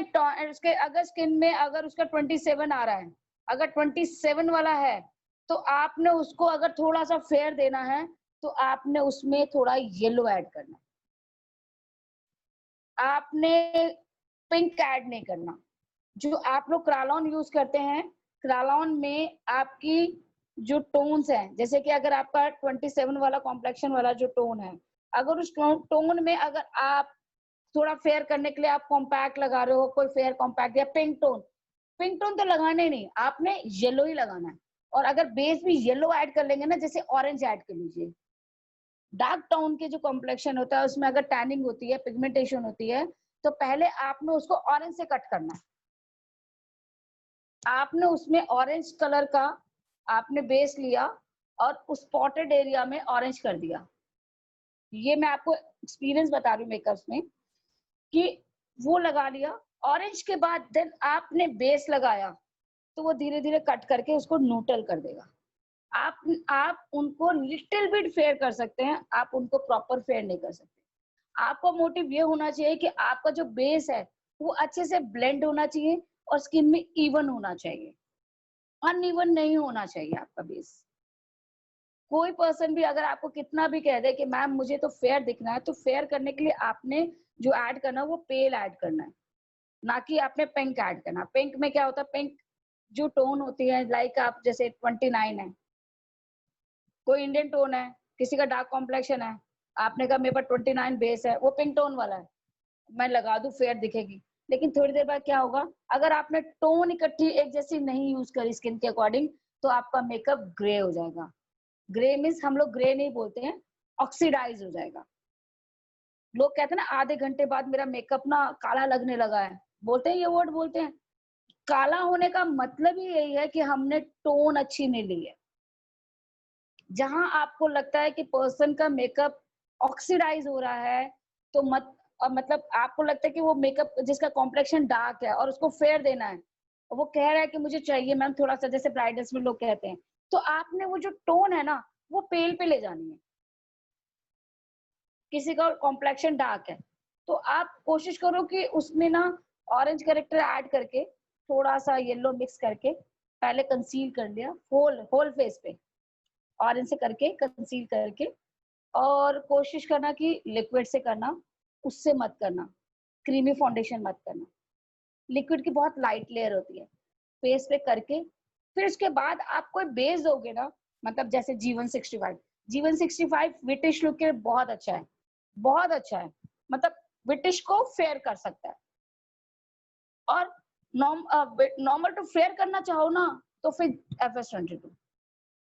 अगर स्किन में अगर उसका 27 आ रहा है, अगर 27 वाला है, तो आपने उसको अगर थोड़ा सा फेयर देना है, तो आपने उसमें थोड़ा येलो ऐड करना, आपने पिंक ऐड नहीं करना। जो आप लोग क्रायलॉन यूज करते हैं, क्रायलॉन में आपकी जो टोन्स हैं, जैसे कि अगर आपका 27 वाला कॉम्प्लेक्शन वाला जो टोन है, अगर उस टोन में अगर आप थोड़ा फेयर करने के लिए आप कॉम्पैक्ट लगा रहे हो, कोई फेयर कॉम्पैक्ट या पिंक टोन तो लगाने नहीं, आपने येलो ही लगाना है। और अगर बेस भी येलो ऐड कर लेंगे ना, जैसे ऑरेंज ऐड कर लीजिए, डार्क टोन के जो कॉम्प्लेक्शन होता है उसमें अगर टैनिंग होती है, पिगमेंटेशन होती है, तो पहले आपने उसको ऑरेंज से कट करना है। आपने उसमें ऑरेंज कलर का आपने बेस लिया और उस स्पॉटेड एरिया में ऑरेंज कर दिया। ये मैं आपको एक्सपीरियंस बता रही हूँ मेकअप में कि वो लगा लिया, ऑरेंज के बाद देन आपने बेस लगाया, तो वो धीरे धीरे कट करके उसको न्यूट्रल कर देगा। आप उनको लिटिल बिट फेयर कर सकते हैं, आप उनको प्रॉपर फेयर नहीं कर सकते। आपका मोटिव ये होना चाहिए कि आपका जो बेस है वो अच्छे से ब्लेंड होना चाहिए और स्किन में इवन होना चाहिए, अनइवन नहीं होना चाहिए आपका बेस। कोई पर्सन भी अगर आपको कितना भी कह दे कि मैम मुझे तो फेयर दिखना है, तो फेयर करने के लिए आपने जो ऐड करना है वो पेल ऐड करना है, ना कि आपने पिंक ऐड करना। पिंक में क्या होता है, पिंक जो टोन होती है, लाइक आप जैसे 29 है, कोई इंडियन टोन है, किसी का डार्क कॉम्प्लेक्शन है, आपने कहा मेरे पास 29 बेस है, वो पिंक टोन वाला है, मैं लगा दूं फेयर दिखेगी, लेकिन थोड़ी देर बाद क्या होगा, अगर आपने टोन इकट्ठी एक जैसी नहीं यूज करी स्किन के अकॉर्डिंग, तो आपका मेकअप ग्रे हो जाएगा। ग्रे मीन्स हम लोग ग्रे नहीं बोलते हैं, ऑक्सीडाइज हो जाएगा। लोग कहते हैं ना आधे घंटे बाद मेरा मेकअप ना काला लगने लगा है, बोलते हैं ये वर्ड बोलते हैं। काला होने का मतलब ही यही है कि हमने टोन अच्छी नहीं ली है। जहां आपको लगता है कि पर्सन का मेकअप ऑक्सीडाइज हो रहा है, तो मतलब आपको लगता है कि वो मेकअप जिसका कॉम्प्लेक्शन डार्क है और उसको फेयर देना है, वो कह रहा है कि मुझे चाहिए मैम थोड़ा सा, जैसे ब्राइडल्स में लोग कहते हैं, तो आपने वो जो टोन है ना वो पेल पे ले जानी है। किसी का कॉम्प्लेक्शन डार्क है तो आप कोशिश करो कि उसमें ना ऑरेंज करेक्टर ऐड करके थोड़ा सा येलो मिक्स करके पहले कंसील कर लिया होल होल फेस पे, ऑरेंज से करके कंसील करके, और कोशिश करना कि लिक्विड से करना, उससे मत करना, क्रीमी फाउंडेशन मत करना। लिक्विड की बहुत लाइट लेयर होती है, फेस पे करके फिर उसके बाद आप कोई बेस दोगे ना, मतलब जैसे जीवन 65 विटिश लुक के बहुत अच्छा है, बहुत अच्छा है, मतलब विटिश को फेयर कर सकता है। और नॉर्मल टू फेयर करना चाहो ना तो फिर FS22,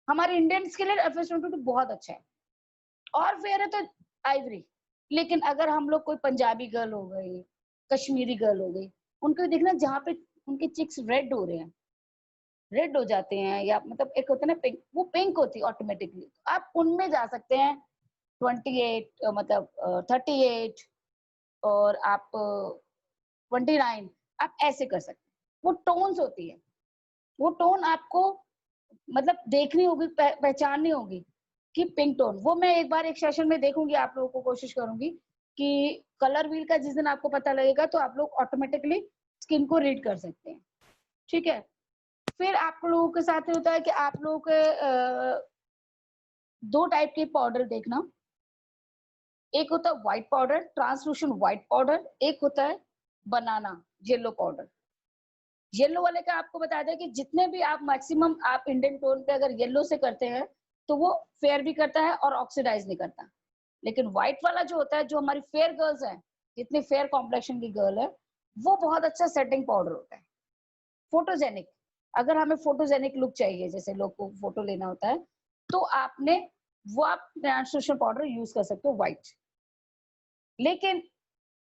हमारे इंडियंस के लिए FS22 बहुत अच्छा है। और फेयर है तो आइवरी। लेकिन अगर हम लोग कोई पंजाबी गर्ल हो गई, कश्मीरी गर्ल हो गई, उनको देखना जहाँ पे उनके चिक्स रेड हो रहे हैं, रेड हो जाते हैं, या मतलब एक होता है ना पिंक, वो पिंक होती है ऑटोमेटिकली, आप उनमें जा सकते हैं 28 मतलब 38, और आप 29, आप ऐसे कर सकते हैं। वो टोन्स होती है, वो टोन आपको मतलब देखनी होगी, पहचाननी होगी कि पिंक टोन। वो मैं एक बार एक सेशन में देखूंगी, आप लोगों को कोशिश करूंगी कि कलर व्हील का जिस दिन आपको पता लगेगा तो आप लोग ऑटोमेटिकली स्किन को रीड कर सकते हैं, ठीक है। फिर आप लोगों के साथ होता है कि आप लोगों के 2 टाइप के पाउडर देखना, एक होता है व्हाइट पाउडर, ट्रांसलूशन व्हाइट पाउडर, एक होता है बनाना येलो पाउडर। येलो वाले का आपको बता दें कि जितने भी आप मैक्सिमम आप इंडियन टोन पे अगर येलो से करते हैं तो वो फेयर भी करता है और ऑक्सीडाइज नहीं करता। लेकिन व्हाइट वाला जो होता है, जो हमारी फेयर गर्ल्स हैं, जितनी फेयर कॉम्प्लेक्शन की गर्ल है, वो बहुत अच्छा सेटिंग पाउडर होता है, फोटोजेनिक। अगर हमें फोटोजेनिक लुक चाहिए, जैसे लोग को फोटो लेना होता है, तो आपने वो आप ट्रांसलूशन पाउडर यूज कर सकते हो व्हाइट। लेकिन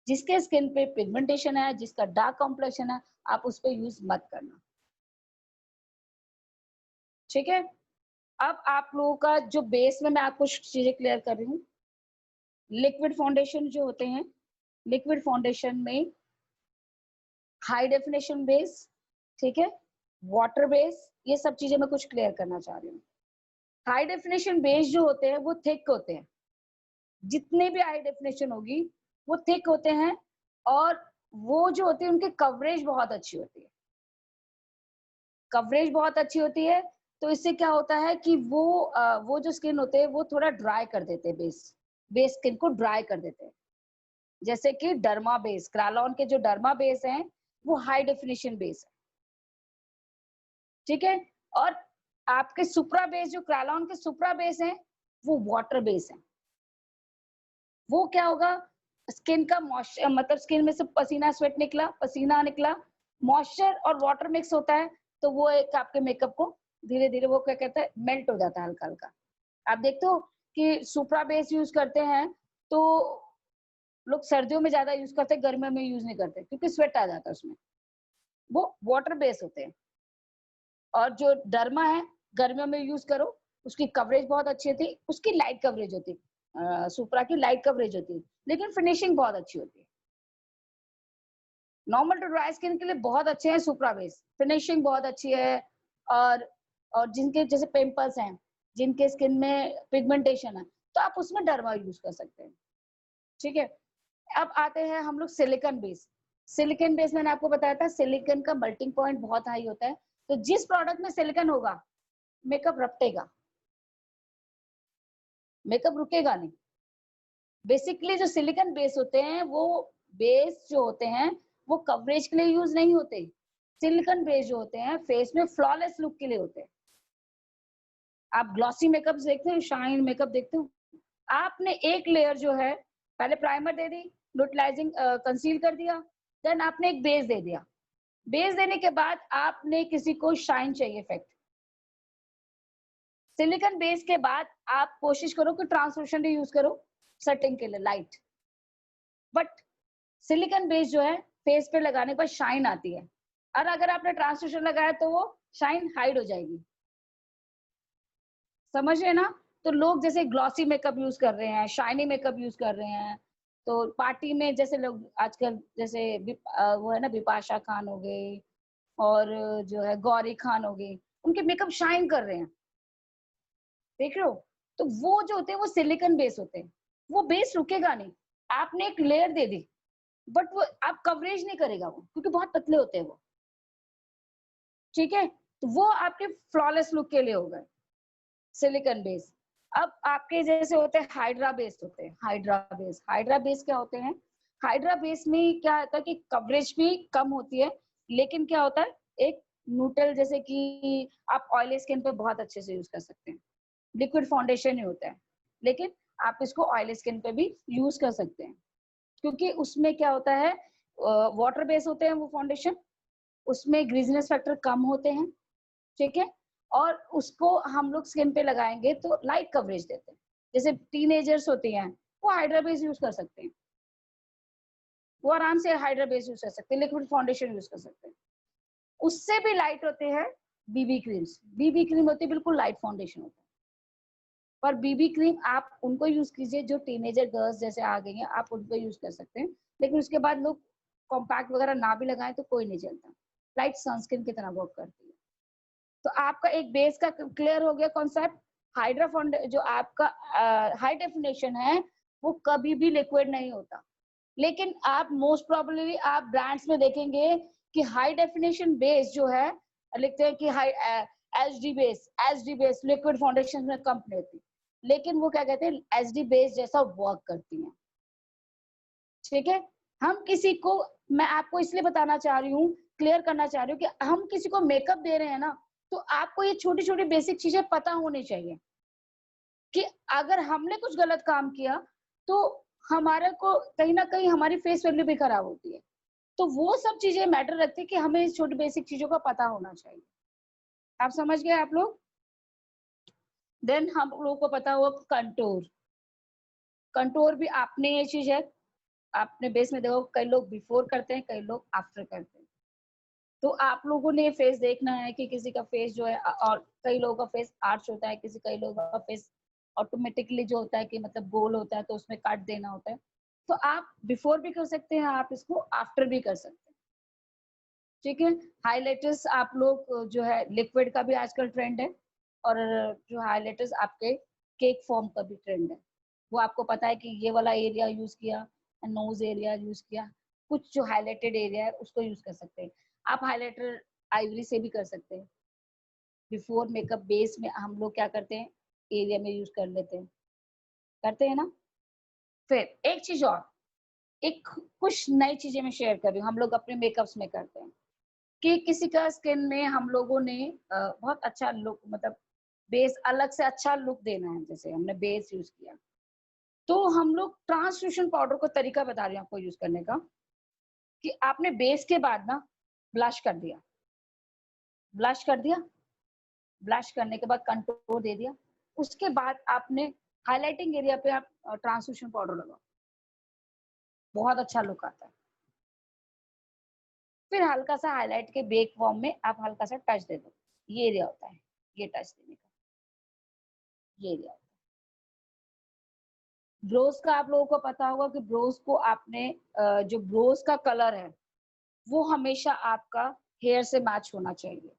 जिसके स्किन पे पिगमेंटेशन है, जिसका डार्क कॉम्प्लेक्शन है, आप उस पर यूज मत करना, ठीक है। अब आप लोगों का जो बेस में मैं आपको चीजें क्लियर कर रही हूँ। लिक्विड फाउंडेशन जो होते हैं, लिक्विड फाउंडेशन में हाई डेफिनेशन बेस, ठीक है, वाटर बेस, ये सब चीजें मैं कुछ क्लियर करना चाह रही हूँ। हाई डेफिनेशन बेस जो होते हैं वो थिक होते हैं, जितने भी हाई डेफिनेशन होगी वो थिक होते हैं, और वो जो होती है उनकी कवरेज बहुत अच्छी होती है, कवरेज बहुत अच्छी होती है। तो इससे क्या होता है कि वो जो स्किन होते हैं वो थोड़ा ड्राई कर देते हैं, बेस स्किन को ड्राई कर देते हैं। जैसे कि डर्मा बेस, क्रालॉन के जो डर्मा बेस हैं वो हाई डेफिनेशन बेस है, ठीक है। और आपके सुप्रा बेस, जो क्रालॉन के सुप्रा बेस हैं, वो वाटर बेस है। वो क्या होगा, स्किन का मॉइस्चर, मतलब स्किन में से पसीना स्वेट निकला, पसीना निकला, मॉइस्चर और वाटर मिक्स होता है, तो वो एक आपके मेकअप को धीरे धीरे वो क्या कहता है, मेल्ट हो जाता है हल्का हल्का। आप देखते हो कि सुप्रा बेस यूज करते हैं तो लोग सर्दियों में ज्यादा यूज करते हैं, गर्मियों में यूज नहीं करते क्योंकि स्वेट आ जाता है उसमें। वो वाटर बेस होते हैं। और जो डर्मा है, गर्मियों में यूज करो, उसकी कवरेज बहुत अच्छी होती है, उसकी लाइट कवरेज होती है, सुप्रा की लाइट कवरेज होती है, लेकिन फिनिशिंग बहुत अच्छी होती है। नॉर्मल टू ड्राई स्किन के लिए बहुत अच्छे हैं सुप्रा बेस, फिनिशिंग बहुत अच्छी है। और जिनके जैसे पिंपल्स हैं, जिनके स्किन में पिगमेंटेशन है, तो आप उसमें डर्मा यूज कर सकते हैं, ठीक है। अब आते हैं हम लोग सिलिकॉन बेस। सिलिकॉन बेस मैंने आपको बताया था, सिलिकॉन का मेल्टिंग पॉइंट बहुत हाई होता है, तो जिस प्रोडक्ट में सिलिकॉन होगा मेकअप रपटेगा, मेकअप रुकेगा नहीं। बेसिकली जो सिलिकॉन बेस होते हैं वो बेस जो होते हैं वो कवरेज के लिए यूज नहीं होते। सिलिकॉन बेस जो होते हैं फेस में फ्लॉलेस लुक के लिए होते हैं। आप ग्लॉसी मेकअप देखते हो, शाइन मेकअप देखते हो, आपने एक लेयर जो है पहले प्राइमर दे दी, न्यूट्रलाइजिंग कंसील कर दिया, देन आपने एक बेस दे दिया। बेस देने के बाद आपने किसी को शाइन चाहिए इफेक्ट, सिलिकॉन बेस के बाद आप कोशिश करो कि ट्रांसलूसेंट यूज करो सेटिंग के लिए लाइट, बट सिलिकॉन बेस जो है फेस पे लगाने के बाद शाइन आती है, और अगर आपने ट्रांसलूसेंट लगाया तो वो शाइन हाइड हो जाएगी। समझ रहे ना? तो लोग जैसे ग्लॉसी मेकअप यूज कर रहे हैं, शाइनी मेकअप यूज कर रहे हैं, तो पार्टी में जैसे लोग आजकल जैसे वो है ना बिपाशा खान हो गई और जो है गौरी खान हो गई, उनके मेकअप शाइन कर रहे हैं, देख रहे हो? तो वो जो होते हैं वो सिलिकॉन बेस होते हैं, वो बेस रुकेगा नहीं। आपने एक लेयर दे दी बट वो आप कवरेज नहीं करेगा वो, क्योंकि बहुत पतले होते हैं वो, ठीक है? तो वो आपके फ्लॉलेस लुक के लिए हो गए सिलिकॉन बेस। अब आपके जैसे होते हैं हाइड्रा बेस होते हैं, हाइड्रा बेस। हाइड्रा बेस क्या होते हैं? हाइड्रा बेस में क्या होता है कि कवरेज भी कम होती है, लेकिन क्या होता है एक न्यूट्रल, जैसे कि आप ऑयली स्किन पे बहुत अच्छे से यूज कर सकते हैं, लिक्विड फाउंडेशन ही होता है, लेकिन आप इसको ऑयली स्किन पे भी यूज कर सकते हैं, क्योंकि उसमें क्या होता है वाटर बेस होते हैं वो फाउंडेशन, उसमें ग्रीजनेस फैक्टर कम होते हैं, ठीक है? और उसको हम लोग स्किन पे लगाएंगे तो लाइट कवरेज देते हैं। जैसे टीनेजर्स होती हैं वो हाइड्रा बेस यूज कर सकते हैं, वो आराम से हाइड्रा बेस यूज कर सकते हैं, लिक्विड फाउंडेशन यूज कर सकते हैं। उससे भी लाइट होते हैं बीबी क्रीम्स। बीबी क्रीम होती है बिल्कुल लाइट फाउंडेशन होता है, पर बीबी क्रीम आप उनको यूज कीजिए जो टीनेजर गर्ल्स जैसे आ गई हैं, आप उनको यूज कर सकते हैं, लेकिन उसके बाद लोग कॉम्पैक्ट वगैरह ना भी लगाएं तो कोई नहीं चलता, लाइट सनस्क्रीन की तरह वर्क करती है। तो आपका एक बेस का क्लियर हो गया कॉन्सेप्ट। हाइड्रा फाउंड जो आपका हाई डेफिनेशन है वो कभी भी लिक्विड नहीं होता, लेकिन आप मोस्ट प्रोबेबली आप ब्रांड्स में देखेंगे कि हाई डेफिनेशन बेस जो है लिखते हैं कि high HD base liquid foundation में कंपनी होती, लेकिन वो क्या कहते हैं एचडी बेस जैसा वर्क करती हैं, ठीक है? हम किसी को, मैं आपको इसलिए बताना चाह रही हूँ, क्लियर करना चाह रही हूँ कि हम किसी को मेकअप दे रहे हैं ना, तो आपको ये छोटी छोटी बेसिक चीजें पता होनी चाहिए कि अगर हमने कुछ गलत काम किया तो हमारे को कहीं ना कहीं हमारी फेस वैल्यू भी खराब होती है। तो वो सब चीजें मैटर रखती है कि हमें इस छोटी बेसिक चीजों का पता होना चाहिए। आप समझ गए आप लोग? देन हम लोगों को पता हुआ कंटूर। कंटूर भी आपने ये चीज है, आपने बेस में देखो कई लोग बिफोर करते हैं, कई लोग आफ्टर करते हैं। तो आप लोगों ने फेस देखना है कि किसी का फेस जो है, और कई लोगों का फेस आर्च होता है, किसी कई लोगों का फेस ऑटोमेटिकली जो होता है कि मतलब गोल होता है तो उसमें काट देना होता है। तो आप बिफोर भी कर सकते हैं, आप इसको आफ्टर भी कर सकते हैं, ठीक है? हाइलाइटर्स आप लोग जो है लिक्विड का भी आजकल ट्रेंड है, और जो हाइलाइटर्स आपके केक फॉर्म का भी ट्रेंड है। वो आपको पता है कि ये वाला एरिया यूज किया, नोज एरिया यूज किया, कुछ जो हाईलाइटेड एरिया है उसको यूज कर सकते हैं। आप हाइलाइटर आइवरी से भी कर सकते हैं। बिफोर मेकअप बेस में हम लोग क्या करते हैं, एरिया में यूज कर लेते हैं, करते हैं ना? फिर एक चीज और, एक कुछ नई चीजें मैं शेयर कर रही हूँ, हम लोग अपने मेकअप्स में करते हैं कि किसी का स्किन में हम लोगों ने बहुत अच्छा लुक, मतलब बेस अलग से अच्छा लुक देना है, जैसे हमने बेस यूज किया तो हम लोग ट्रांसल्यूशन पाउडर को तरीका बता रही हूँ आपको यूज करने का, कि आपने बेस के बाद ना ब्लश कर दिया, ब्लश कर दिया, ब्लश करने के बाद कंटूर दे दिया, उसके बाद आपने हाइलाइटिंग एरिया पे आप ट्रांसल्यूशन पाउडर लगाओ, बहुत अच्छा लुक आता है। फिर हल्का सा हाईलाइट के बेक फॉर्म में आप हल्का सा टच दे दो, ये एरिया होता है, ये टच देने का, ये एरिया। ब्रोज का आप लोगों को पता होगा कि ब्रोज को आपने जो ब्रोज का कलर है वो हमेशा आपका हेयर से मैच होना चाहिए।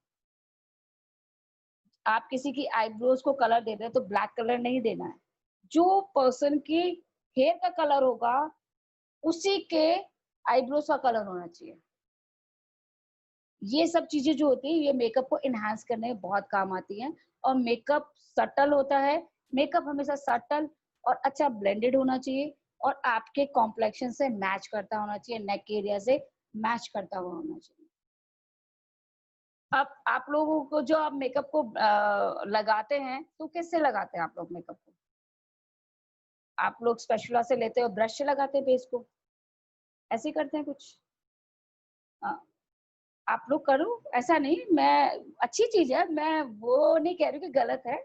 आप किसी की आईब्रोज को कलर दे रहे हैं तो ब्लैक कलर नहीं देना है, जो पर्सन की हेयर का कलर होगा उसी के आईब्रोज का कलर होना चाहिए। ये सब चीजें जो होती है ये मेकअप को इनहांस करने में बहुत काम आती हैं। और मेकअप सटल होता है, मेकअप हमेशा सटल और अच्छा ब्लेंडेड होना चाहिए और आपके कॉम्प्लेक्शन से मैच करता होना चाहिए, नेक एरिया से मैच करता हुआ होना चाहिए। अब आप लोगों को जो आप मेकअप को लगाते हैं तो किससे लगाते हैं आप लोग मेकअप को? आप लोग स्पैचुला से लेते हो, ब्रश से लगाते हैं बेस को, ऐसे ही करते हैं कुछ? आप लोग करो, ऐसा नहीं, मैं अच्छी चीज है, मैं वो नहीं कह रही कि गलत है,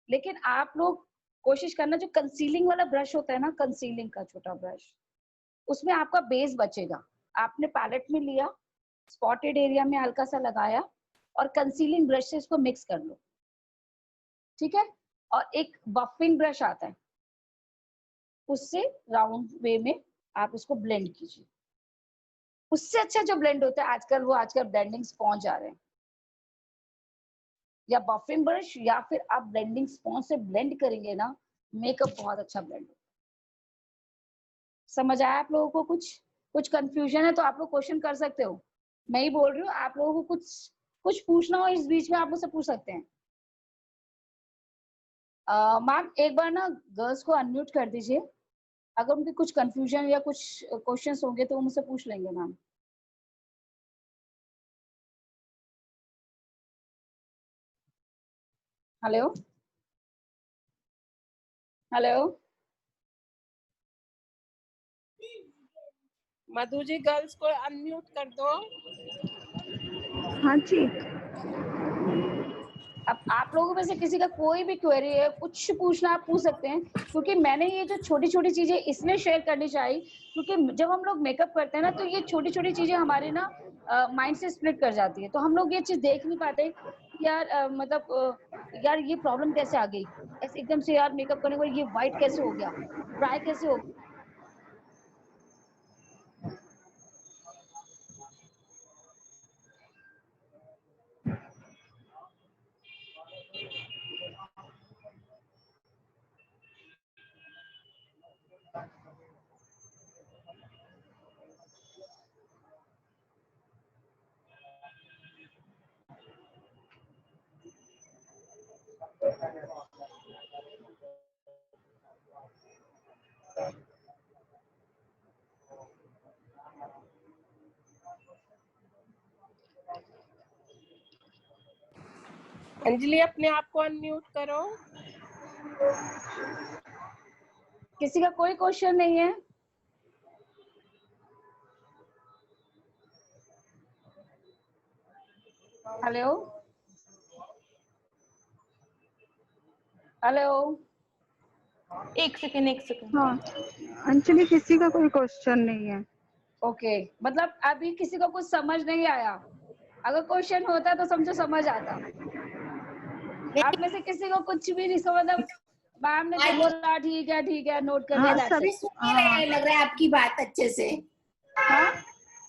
लेकिन आप लोग कोशिश करना जो कंसीलिंग वाला ब्रश होता है ना, कंसीलिंग का छोटा ब्रश, उसमें आपका बेस बचेगा। आपने पैलेट में लिया, स्पॉटेड एरिया में हल्का सा लगाया और कंसीलिंग ब्रश से इसको मिक्स कर लो, ठीक है? और एक बफिंग ब्रश आता है, उससे राउंड वे में आप इसको ब्लेंड कीजिए। उससे अच्छा जो ब्लेंड होता है आजकल ब्लेंडिंग स्पॉन्ज आ रहे हैं, या बफिंग ब्रश या फिर आप ब्लेंडिंग स्पॉन्ज से ब्लेंड करेंगे ना, मेकअप बहुत अच्छा ब्लेंड होगा। समझ आया आप लोगों को? कुछ कंफ्यूजन है तो आप लोग क्वेश्चन कर सकते हो, मैं ही बोल रही हूँ, आप लोगों को कुछ पूछना हो इस बीच में आप मुझसे पूछ सकते हैं। मैम एक बार ना गर्ल्स को अनम्यूट कर दीजिए, अगर उनकी कुछ कंफ्यूजन या कुछ क्वेश्चंस होंगे तो वो मुझसे पूछ लेंगे ma'am. Hello hello Madhu ji, girls को अनम्यूट कर दो। हाँ जी। अब आप लोगों में से किसी का कोई भी क्वेरी है, कुछ पूछना आप पूछ सकते हैं, क्योंकि मैंने ये जो छोटी छोटी चीजें इसलिए शेयर करनी चाहिए क्योंकि जब हम लोग मेकअप करते हैं ना तो ये छोटी छोटी चीजें हमारे ना माइंड से स्प्लिट कर जाती है, तो हम लोग ये चीज देख नहीं पाते कि यार यार ये प्रॉब्लम कैसे आ गई, ऐसे एकदम से यार मेकअप करने के बाद ये व्हाइट कैसे हो गया, ड्राई कैसे हो गया। अंजलि, अपने आप को अनम्यूट करो। किसी का कोई क्वेश्चन नहीं है? हेलो हेलो एक सेकंड। हाँ अंजलि, किसी का कोई क्वेश्चन नहीं है। ओके, मतलब अभी किसी को कुछ समझ नहीं आया? अगर क्वेश्चन होता तो समझो समझ आता। आप में से किसी को कुछ भी नहीं समझ, मतलब मैम ने जो बोला ठीक है नोट कर लिया, हाँ that's सभी it। लग रहा है आपकी बात अच्छे से। हाँ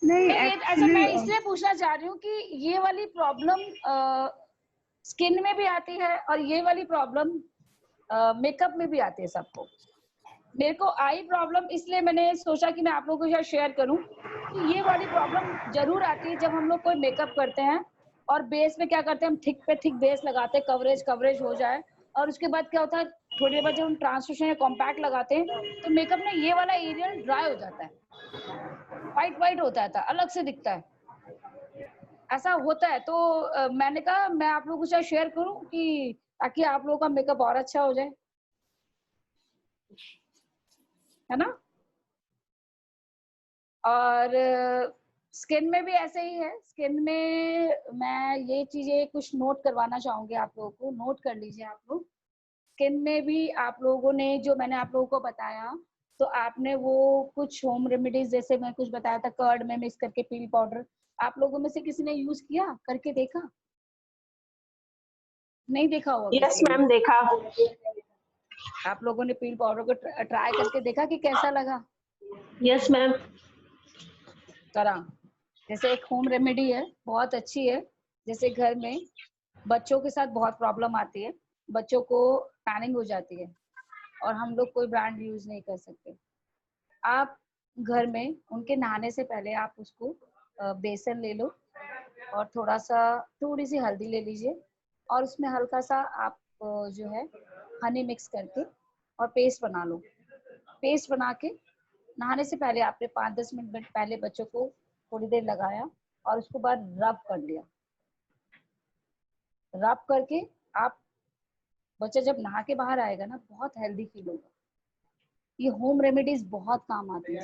नहीं नहीं, ये ऐसा मैं इसलिए पूछना चाह रही हूँ कि ये वाली प्रॉब्लम स्किन में भी आती है और ये वाली प्रॉब्लम मेकअप में भी आती है सबको। मेरे को आई प्रॉब्लम इसलिए मैंने सोचा कि मैं आप लोगों के साथ शेयर करूं कि ये वाली प्रॉब्लम जरूर आती है जब हम लोग कोई मेकअप करते हैं और बेस में क्या करते हैं, हम थिक पे थिक बेस लगाते हैं, कवरेज हो जाए, और उसके बाद क्या होता है थोड़ी देर बाद जब हम ट्रांसलेशन या कॉम्पैक्ट लगाते हैं तो मेकअप में ये वाला एरिया ड्राई हो जाता है, वाइट होता है, अलग से दिखता है, ऐसा होता है। तो मैंने कहा मैं आप लोगों के साथ शेयर करूं कि ताकि आप लोगों का मेकअप और अच्छा हो जाए, है ना। और स्किन में भी ऐसे ही है, स्किन में मैं ये चीजें कुछ नोट करवाना चाहूंगी आप लोगों को, नोट कर लीजिए आप लोग। स्किन में भी आप लोगों ने जो मैंने आप लोगों को बताया तो आपने वो कुछ होम रेमेडीज जैसे मैं कुछ बताया था, कर्ड में मिक्स करके पील पाउडर, आप लोगों में से किसी ने यूज किया, करके देखा? नहीं देखा होगा? यस मैम, देखा। आप लोगों ने पील पाउडर को ट्राई करके देखा कि कैसा लगा? Yes ma'am. करा, जैसे एक होम रेमेडी है, बहुत अच्छी है। जैसे घर में बच्चों के साथ बहुत प्रॉब्लम आती है, बच्चों को टैनिंग हो जाती है और हम लोग कोई ब्रांड यूज नहीं कर सकते। आप घर में उनके नहाने से पहले आप उसको बेसन ले लो और थोड़ी सी हल्दी ले लीजिए और उसमें हल्का सा आप जो है हनी मिक्स करके और पेस्ट बना लो। पेस्ट बना के नहाने से पहले आपने 5-10 मिनट पहले बच्चों को थोड़ी देर लगाया और उसके बाद रब कर लिया। रब करके आप बच्चा जब नहा के बाहर आएगा ना, बहुत हेल्दी फील होगा। ये होम रेमेडीज बहुत काम आती है।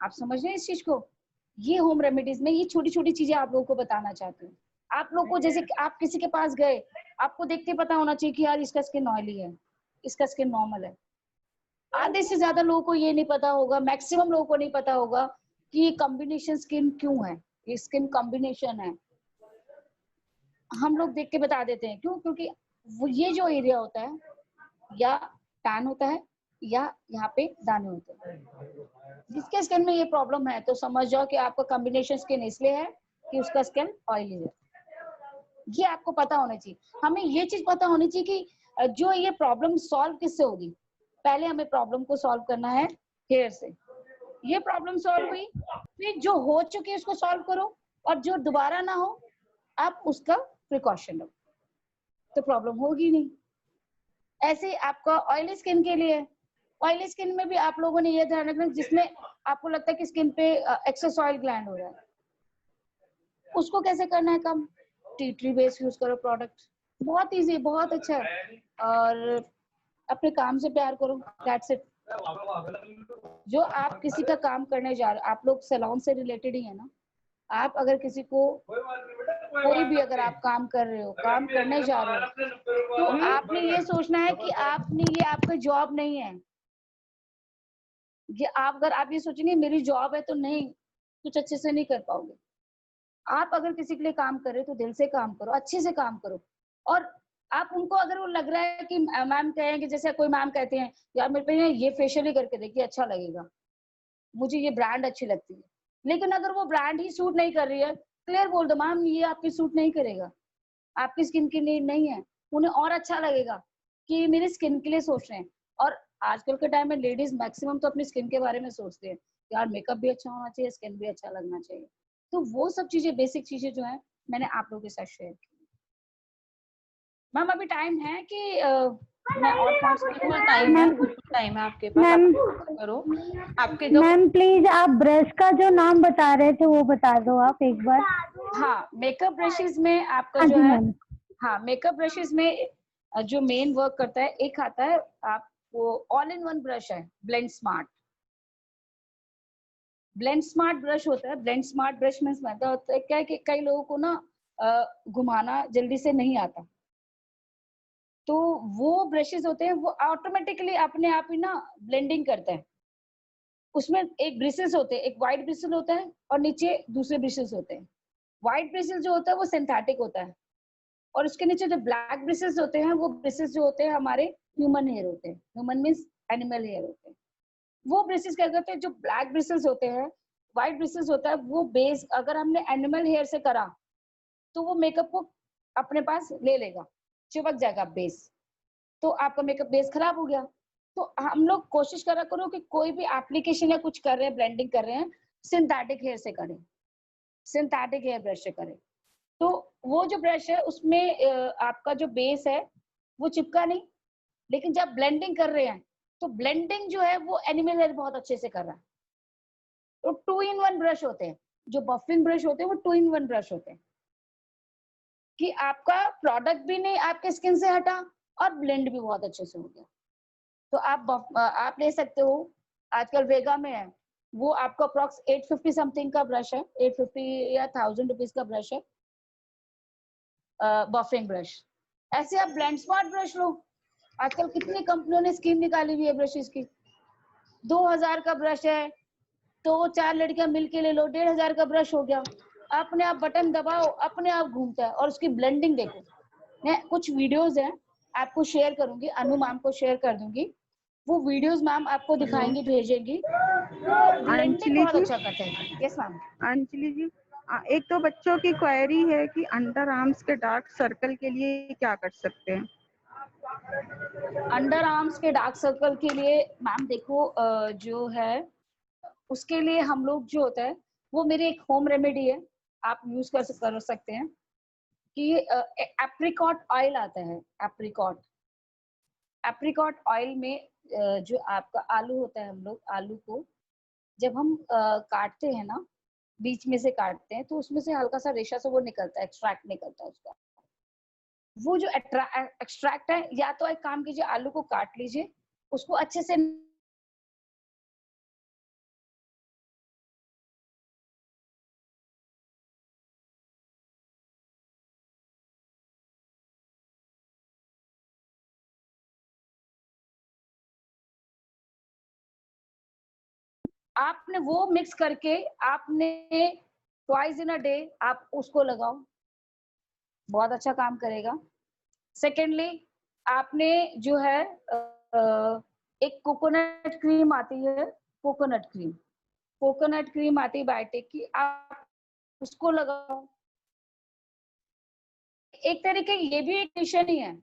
आप समझ रहे हैं इस चीज को? ये होम रेमेडीज में ये छोटी छोटी चीजें आप लोगों को बताना चाहती हूँ। आप लोग को जैसे आप किसी के पास गए, आपको देखते पता होना चाहिए कि यार इसका स्किन ऑयली है, इसका स्किन नॉर्मल है। आधे से ज्यादा लोगों को ये नहीं पता होगा, मैक्सिमम लोगों को नहीं पता होगा कि ये कॉम्बिनेशन स्किन क्यों है, ये स्किन कॉम्बिनेशन है। हम लोग देख के बता देते हैं, क्यों? क्योंकि वो ये जो एरिया होता है या टैन होता है या यहाँ पे दाने होते हैं। जिसके स्किन में ये प्रॉब्लम है तो समझ जाओ कि आपका कॉम्बिनेशन स्किन इसलिए है कि उसका स्किन ऑयली है। ये आपको पता होना चाहिए। हमें ये चीज पता होनी चाहिए कि जो ये प्रॉब्लम सॉल्व किससे होगी। पहले हमें प्रॉब्लम को सॉल्व करना है हेयर से। ये प्रॉब्लम सॉल्व हुई, फिर जो हो चुकी है उसको सॉल्व करो और जो दोबारा ना हो आप उसका प्रिकॉशन लो, तो प्रॉब्लम होगी नहीं। ऐसे आपका ऑयली स्किन के लिए, ऑयली स्किन में भी आप लोगों ने ये ध्यान रखना, जिसमें आपको लगता है कि स्किन पे एक्सेस ऑयल ग्लैंड हो रहा है, उसको कैसे करना है कम? टी ट्री बेस यूज करो प्रोडक्ट, बहुत इजी, बहुत अच्छा है। और अपने काम से प्यार करो, दैट्स इट। जो आप किसी का काम करने जा रहे हो, आप लोग सैलून से रिलेटेड ही है ना, आप अगर किसी को कोई भी अगर आप काम कर रहे हो, काम करने जा रहे हो, तो आपने ये सोचना है कि आपने ये आपका जॉब नहीं है। ये आप अगर आप ये सोचेंगे मेरी जॉब है तो नहीं, कुछ अच्छे से नहीं कर पाओगे। आप अगर किसी के लिए काम कर रहे हो तो दिल से काम करो, अच्छे से काम करो। और आप उनको अगर वो लग रहा है कि मैम कहेंगे, जैसे कोई मैम कहते हैं यार मेरे पे ये फेशियल ही करके देखिए अच्छा लगेगा, मुझे ये ब्रांड अच्छी लगती है, लेकिन अगर वो ब्रांड ही सूट नहीं कर रही है, क्लियर बोल दो मैम ये आपकी सूट नहीं करेगा, आपकी स्किन के लिए नहीं है। उन्हें और अच्छा लगेगा कि मेरी स्किन के लिए सोच रहे हैं। और आजकल के टाइम में लेडीज मैक्सिमम तो अपनी स्किन के बारे में सोचते हैं, यार मेकअप भी अच्छा होना चाहिए, स्किन भी अच्छा लगना चाहिए। तो वो सब चीजें, बेसिक चीजें जो है मैंने आप लोगों के साथ शेयर की। मैम अभी टाइम है कि मैं और टाइम है आपके पास, आप करो आपके जो। मैम प्लीज आप ब्रश का जो नाम बता रहे थे वो बता दो आप एक बार। हाँ, मेकअप ब्रशेस में आपका जो है, हाँ मेकअप ब्रशेस में जो मेन वर्क करता है, एक आता है आपको ऑल इन वन ब्रश है, blend smart. Blend smart brush होता है। ब्लेंड स्मार्ट ब्रश में मतलब होता है क्या है कि कई लोगों को ना घुमाना जल्दी से नहीं आता, तो वो ब्रशेस होते हैं वो ऑटोमेटिकली अपने आप ही ना ब्लेंडिंग करते हैं। उसमें एक ब्रिसल्स होते हैं, एक वाइट ब्रिसल होता है और नीचे दूसरे ब्रिसल्स होते हैं। व्हाइट ब्रिसल जो होता है वो सिंथेटिक होता है और उसके नीचे जो ब्लैक ब्रिसल्स होते हैं वो ब्रिसल्स जो होते हैं हमारे ह्यूमन हेयर होते हैं, ह्यूमन मीन्स एनिमल हेयर होते हैं। वो ब्रिसल्स क्या करते हैं, जो ब्लैक ब्रिसल्स होते हैं, व्हाइट ब्रिसल्स होता है, वो बेस अगर हमने एनिमल हेयर से करा तो वो मेकअप को अपने पास ले लेगा, चिपक जाएगा बेस, तो आपका मेकअप बेस खराब हो गया। तो हम लोग कोशिश करा करो कि कोई भी एप्लीकेशन या कुछ कर रहे हैं, ब्लेंडिंग कर रहे हैं, सिंथेटिक हेयर से करें, सिंथेटिक हेयर ब्रश से करें। तो वो जो ब्रश है उसमें आपका जो बेस है वो चिपका नहीं, लेकिन जब ब्लेंडिंग कर रहे हैं तो ब्लेंडिंग जो है वो एनिमल हेयर बहुत अच्छे से कर रहा है। तो 2 in 1 ब्रश होते हैं, जो बफिंग ब्रश होते हैं वो 2 in 1 ब्रश होते हैं कि आपका प्रोडक्ट भी नहीं आपके स्किन से हटा और ब्लेंड भी बहुत अच्छे से हो गया। तो आप ले सकते हो, आजकल वेगा में है वो, आपका अप्रॉक्स 850 समथिंग का ब्रश है, 850 या 1000 रुपीज का ब्रश है बफिंग ब्रश। ऐसे आप ब्लेंड स्मार्ट ब्रश लो, आजकल कितनी कंपनियों ने स्कीम निकाली हुई है ब्रशेस की। 2000 का ब्रश है तो 4 लड़कियां मिलके ले लो, 1500 का ब्रश हो गया। अपने आप बटन दबाओ, अपने आप घूमता है और उसकी ब्लेंडिंग देखो। मैं कुछ वीडियोस हैं आपको शेयर करूंगी, अनु मैम को शेयर कर दूंगी, वो वीडियोस मैम आपको दिखाएंगी, भेजेंगी। ब्लेंडिंग बहुत अच्छा करते हैं। Yes ma'am. अंजलि जी, एक तो बच्चों की क्वेरी है कि अंडर आर्म्स के डार्क सर्कल के लिए क्या कर सकते हैं? अंडर आर्म्स के डार्क सर्कल के लिए मैम देखो जो है उसके लिए हम लोग जो होता है वो मेरी एक होम रेमेडी है, आप यूज कर सकते हैं कि एप्रिकॉट ऑयल आता है। एप्रिकॉट ऑयल में जो आपका आलू होता है, हम लोग आलू को जब हम काटते हैं ना, बीच में से काटते हैं तो उसमें से हल्का सा रेशा से वो निकलता है, एक्सट्रैक्ट निकलता है उसका। वो जो एक्सट्रैक्ट है, या तो एक काम कीजिए आलू को काट लीजिए, उसको अच्छे से आपने वो मिक्स करके आपने ट्वाइस इन अ डे आप उसको लगाओ, बहुत अच्छा काम करेगा। सेकेंडली आपने जो है एक कोकोनट क्रीम आती है, कोकोनट क्रीम आती है बायोटिक की, आप उसको लगाओ। एक तरीके ये भी एक पिगमेंटेशन ही है,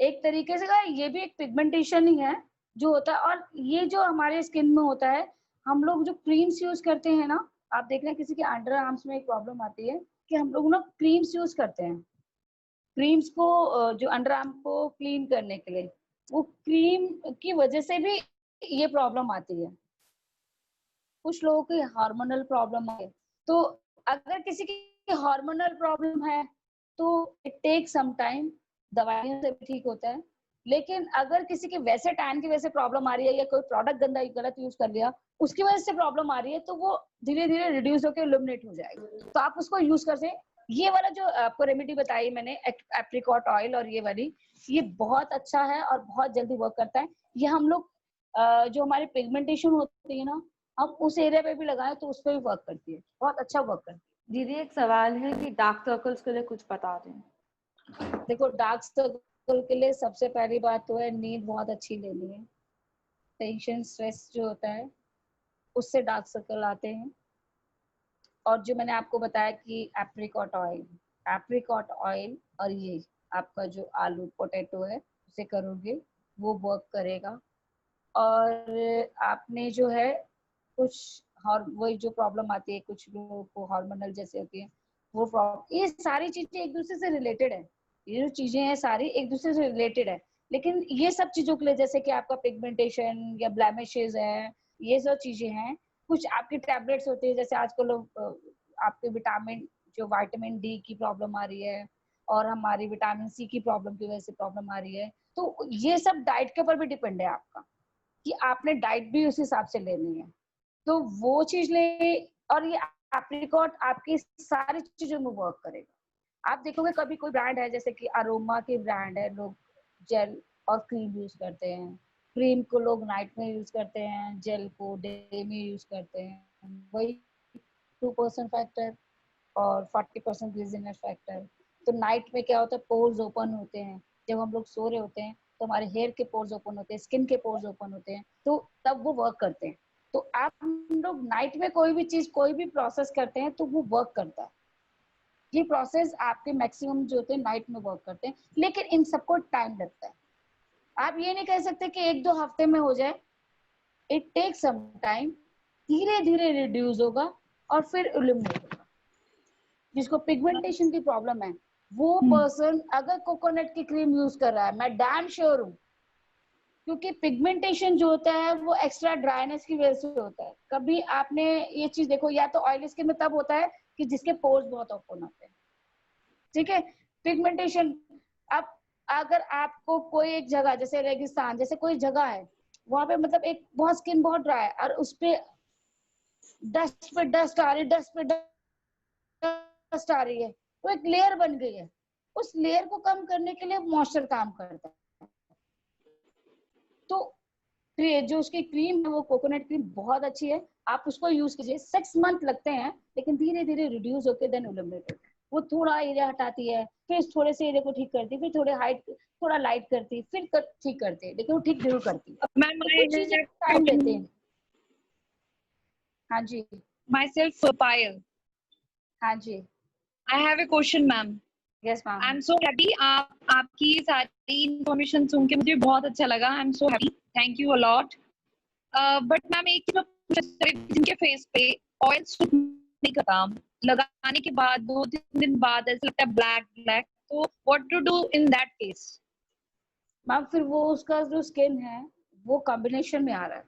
एक तरीके से ये भी एक पिगमेंटेशन ही है जो होता है। और ये जो हमारे स्किन में होता है, हम लोग जो क्रीम्स यूज करते हैं ना, आप देख रहे हैं किसी के अंडर आर्म्स में एक प्रॉब्लम आती है कि हम लोग ना क्रीम्स यूज करते हैं, क्रीम्स को जो अंडर आर्म को क्लीन करने के लिए, वो क्रीम की वजह से भी ये प्रॉब्लम आती है। कुछ लोगों की हार्मोनल प्रॉब्लम है, तो अगर किसी की हार्मोनल प्रॉब्लम है तो इट टेक सम टाइम, दवाइयों से भी ठीक होता है। लेकिन अगर किसी की वैसे टैन की वजह से प्रॉब्लम आ रही है या कोई प्रोडक्ट गलत यूज कर लिया उसकी वजह से प्रॉब्लम आ रही है, तो वो धीरे धीरे रिड्यूस होकर इल्यूमिनेट हो जाएगा। तो आप उसको यूज कर सकते। ये वाला जो आपको रेमेडी बताई मैंने, एप्रिकॉट ऑयल, और ये वाली, ये बहुत अच्छा है और बहुत जल्दी वर्क करता है। ये हम लोग जो हमारी पिगमेंटेशन होती है ना, हम उस एरिया पे भी लगाएं तो उस पर भी वर्क करती है, बहुत अच्छा वर्क करती है। दीदी एक सवाल है कि डार्क सर्कल्स के लिए कुछ बता दें। देखो डार्क सर्कल के लिए सबसे पहली बात तो है नींद बहुत अच्छी लेनी है। टेंशन स्ट्रेस जो होता है उससे डार्क सर्कल आते हैं। और जो मैंने आपको बताया कि एप्रिकॉट ऑयल और ये आपका जो आलू पोटैटो है उसे करोगे वो वर्क करेगा। और आपने जो है कुछ वही जो प्रॉब्लम आती है, कुछ लोगों को हार्मोनल जैसे होती है वो प्रॉब्लम, ये सारी चीजें एक दूसरे से रिलेटेड है। ये जो चीजें हैं सारी एक दूसरे से रिलेटेड है। लेकिन ये सब चीजों के लिए, जैसे कि आपका पिगमेंटेशन या ब्लैमिशेस है, ये सब चीजें हैं। कुछ आपकी टैबलेट्स होती है, जैसे आजकल लोग आपके विटामिन डी की प्रॉब्लम आ रही है और हमारी विटामिन सी की प्रॉब्लम की वजह से प्रॉब्लम आ रही है। तो ये सब डाइट के ऊपर भी डिपेंड है आपका, कि आपने डाइट भी उस हिसाब से लेनी है, तो वो चीज ले। और ये एप्रिकॉट आपकी सारी चीजों में वर्क करेगा। आप देखोगे कभी कोई ब्रांड है, जैसे कि अरोमा की ब्रांड है, लोग जेल और क्रीम यूज करते हैं। क्रीम को लोग नाइट में यूज करते हैं, जेल को डे में यूज करते हैं। वही 2% फैक्टर और 40% ग्लिसरीन फैक्टर। तो नाइट में क्या होता है, पोर्स ओपन होते हैं। जब हम लोग सो रहे होते हैं तो हमारे हेयर के पोर्स ओपन होते हैं, स्किन के पोर्स ओपन होते हैं, तो तब वो वर्क करते हैं। तो आप हम लोग नाइट में कोई भी चीज, कोई भी प्रोसेस करते हैं तो वो वर्क करता है। ये प्रोसेस आपके मैक्सिमम जो होते हैं नाइट में वर्क करते हैं, लेकिन इन सबको टाइम लगता है। आप ये नहीं कह सकते कि 1-2 हफ्ते में हो जाए, इट टेक सम टाइम। धीरे धीरे रिड्यूस होगा और फिर इल्यूमिनेट होगा। जिसको पिगमेंटेशन की प्रॉब्लम है वो पर्सन अगर कोकोनट की क्रीम यूज कर रहा है, मैं डैम श्योर हूँ, क्योंकि पिगमेंटेशन जो होता है वो एक्स्ट्रा ड्राइनेस की वजह से होता है। कभी आपने ये चीज देखो, या तो ऑयली स्किन में तब होता है कि जिसके पोर्स बहुत ओपन होते हैं, ठीक है। पिगमेंटेशन, अब अगर आपको कोई एक जगह, जैसे रेगिस्तान जैसे कोई जगह है, वहां पे मतलब एक बहुत स्किन बहुत ड्राई है और उस पे डस्ट आ रही, डस्ट आ रही है, वो एक लेयर बन गई है। उस लेयर को कम करने के लिए मॉइस्चर काम करता है। तो जो उसकी क्रीम है वो कोकोनट क्रीम बहुत अच्छी है, आप उसको यूज कीजिए। 6 मंथ लगते हैं, लेकिन धीरे धीरे रिड्यूस होकर देन इल्यूमिनेटेड। वो थोड़ा एरिया हटाती है, फिर थोड़े से एरिया को ठीक करती है, फिर थोड़े हाइट थोड़ा लाइट करती है, फिर ठीक करती है, लेकिन वो ठीक जरूर करती है। मैम कुछ चीजें टाइम लेते हैं। हाँ जी, myself Payal. हाँ जी। I have a question, ma'am. Yes ma'am. I am so happy, आपकी सारी इंफॉर्मेशन सुन के मुझे बहुत अच्छा लगा। I am so happy, thank you a lot. But ma'am एक चीज जिनके फेस पे ऑयल सूट नहीं करता, लगाने के बाद 2-3 दिन बाद ऐसा लगता है ब्लैक ब्लैक, तो what to do in that case? Ma'am फिर वो उसका जो स्किन है वो कॉम्बिनेशन में आ रहा है।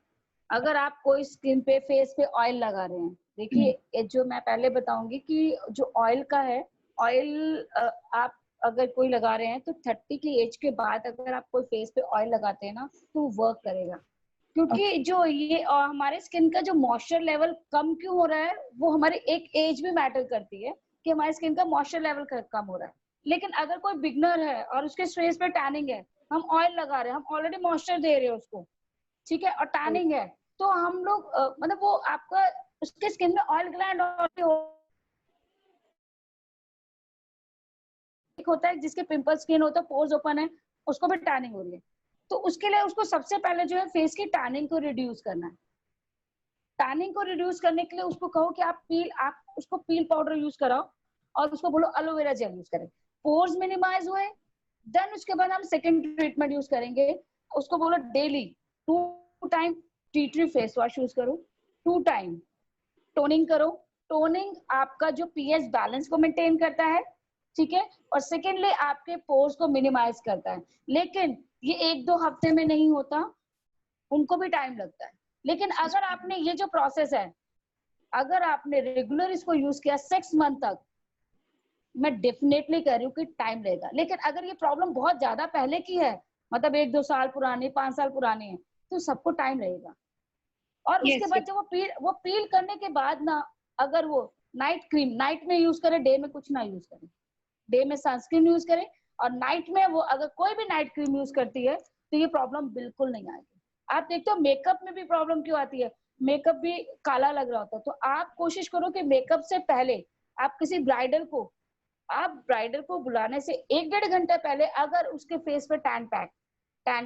अगर आप कोई स्किन पे फेस पे ऑयल लगा रहे हैं, देखिए ये जो मैं पहले बताऊंगी कि जो ऑयल का है, ऑयल आप अगर कोई लगा रहे हैं तो 30 की एज के बाद अगर आप कोई फेस पे ऑयल लगाते हैं ना तो वर्क करेगा। क्योंकि जो ये हमारे स्किन का जो मॉइस्चर लेवल कम क्यों हो रहा है, वो हमारी एक एज भी मैटर करती है कि हमारे स्किन का मॉइस्चर लेवल कम हो रहा है। लेकिन अगर कोई बिगनर है और उसके फेस पे टैनिंग है, हम ऑयल लगा रहे हैं, हम ऑलरेडी मॉइस्चर दे रहे हैं उसको, ठीक है, और टैनिंग है, तो हम लोग मतलब वो आपका उसके स्किन में ऑयल ग्लैंड होता है, जिसके पिंपल स्किन होता है, पोर्स ओपन है, उसको भी टैनिंग हो रही है। तो उसके लिए उसको सबसे पहले जो है फेस की टैनिंग को रिड्यूस करना है। टैनिंग को रिड्यूस करने के लिए उसको कहो कि आप उसको पील पाउडर यूज कराओ और उसको बोलो एलोवेरा जेल यूज करें, पोर्स मिनिमाइज हुए। देन उसके बाद हम सेकंड ट्रीटमेंट यूज करेंगे, उसको बोलो daily 2 time tea tree face wash use करो, 2 टाइम टोनिंग करो। टोनिंग आपका जो पीएच बैलेंस को मेंटेन करता है, ठीक है, और सेकेंडली आपके पोर्स को मिनिमाइज करता है। लेकिन ये 1-2 हफ्ते में नहीं होता, उनको भी टाइम लगता है। लेकिन अगर आपने ये जो प्रोसेस है, अगर आपने रेगुलर इसको यूज किया 6 मंथ तक, मैं डेफिनेटली कह रही हूँ कि टाइम लगेगा। लेकिन अगर ये प्रॉब्लम बहुत ज्यादा पहले की है, मतलब 1-2 साल पुरानी, 5 साल पुरानी है, तो सबको टाइम लगेगा। और उसके बाद जब वो पील करने के बाद ना, अगर वो नाइट क्रीम नाइट में यूज करे, डे में कुछ ना यूज करे, डे में सनस्क्रीन यूज करे, और नाइट में वो अगर कोई भी नाइट क्रीम यूज करती है तो ये प्रॉब्लम बिल्कुल नहीं आएगी। आप देखते हो मेकअप में भी प्रॉब्लम क्यों आती है, मेकअप भी काला लग रहा होता है। तो आप कोशिश करो कि मेकअप से पहले आप किसी ब्राइडल को बुलाने से 1-1.5 घंटे पहले अगर उसके फेस पे टैन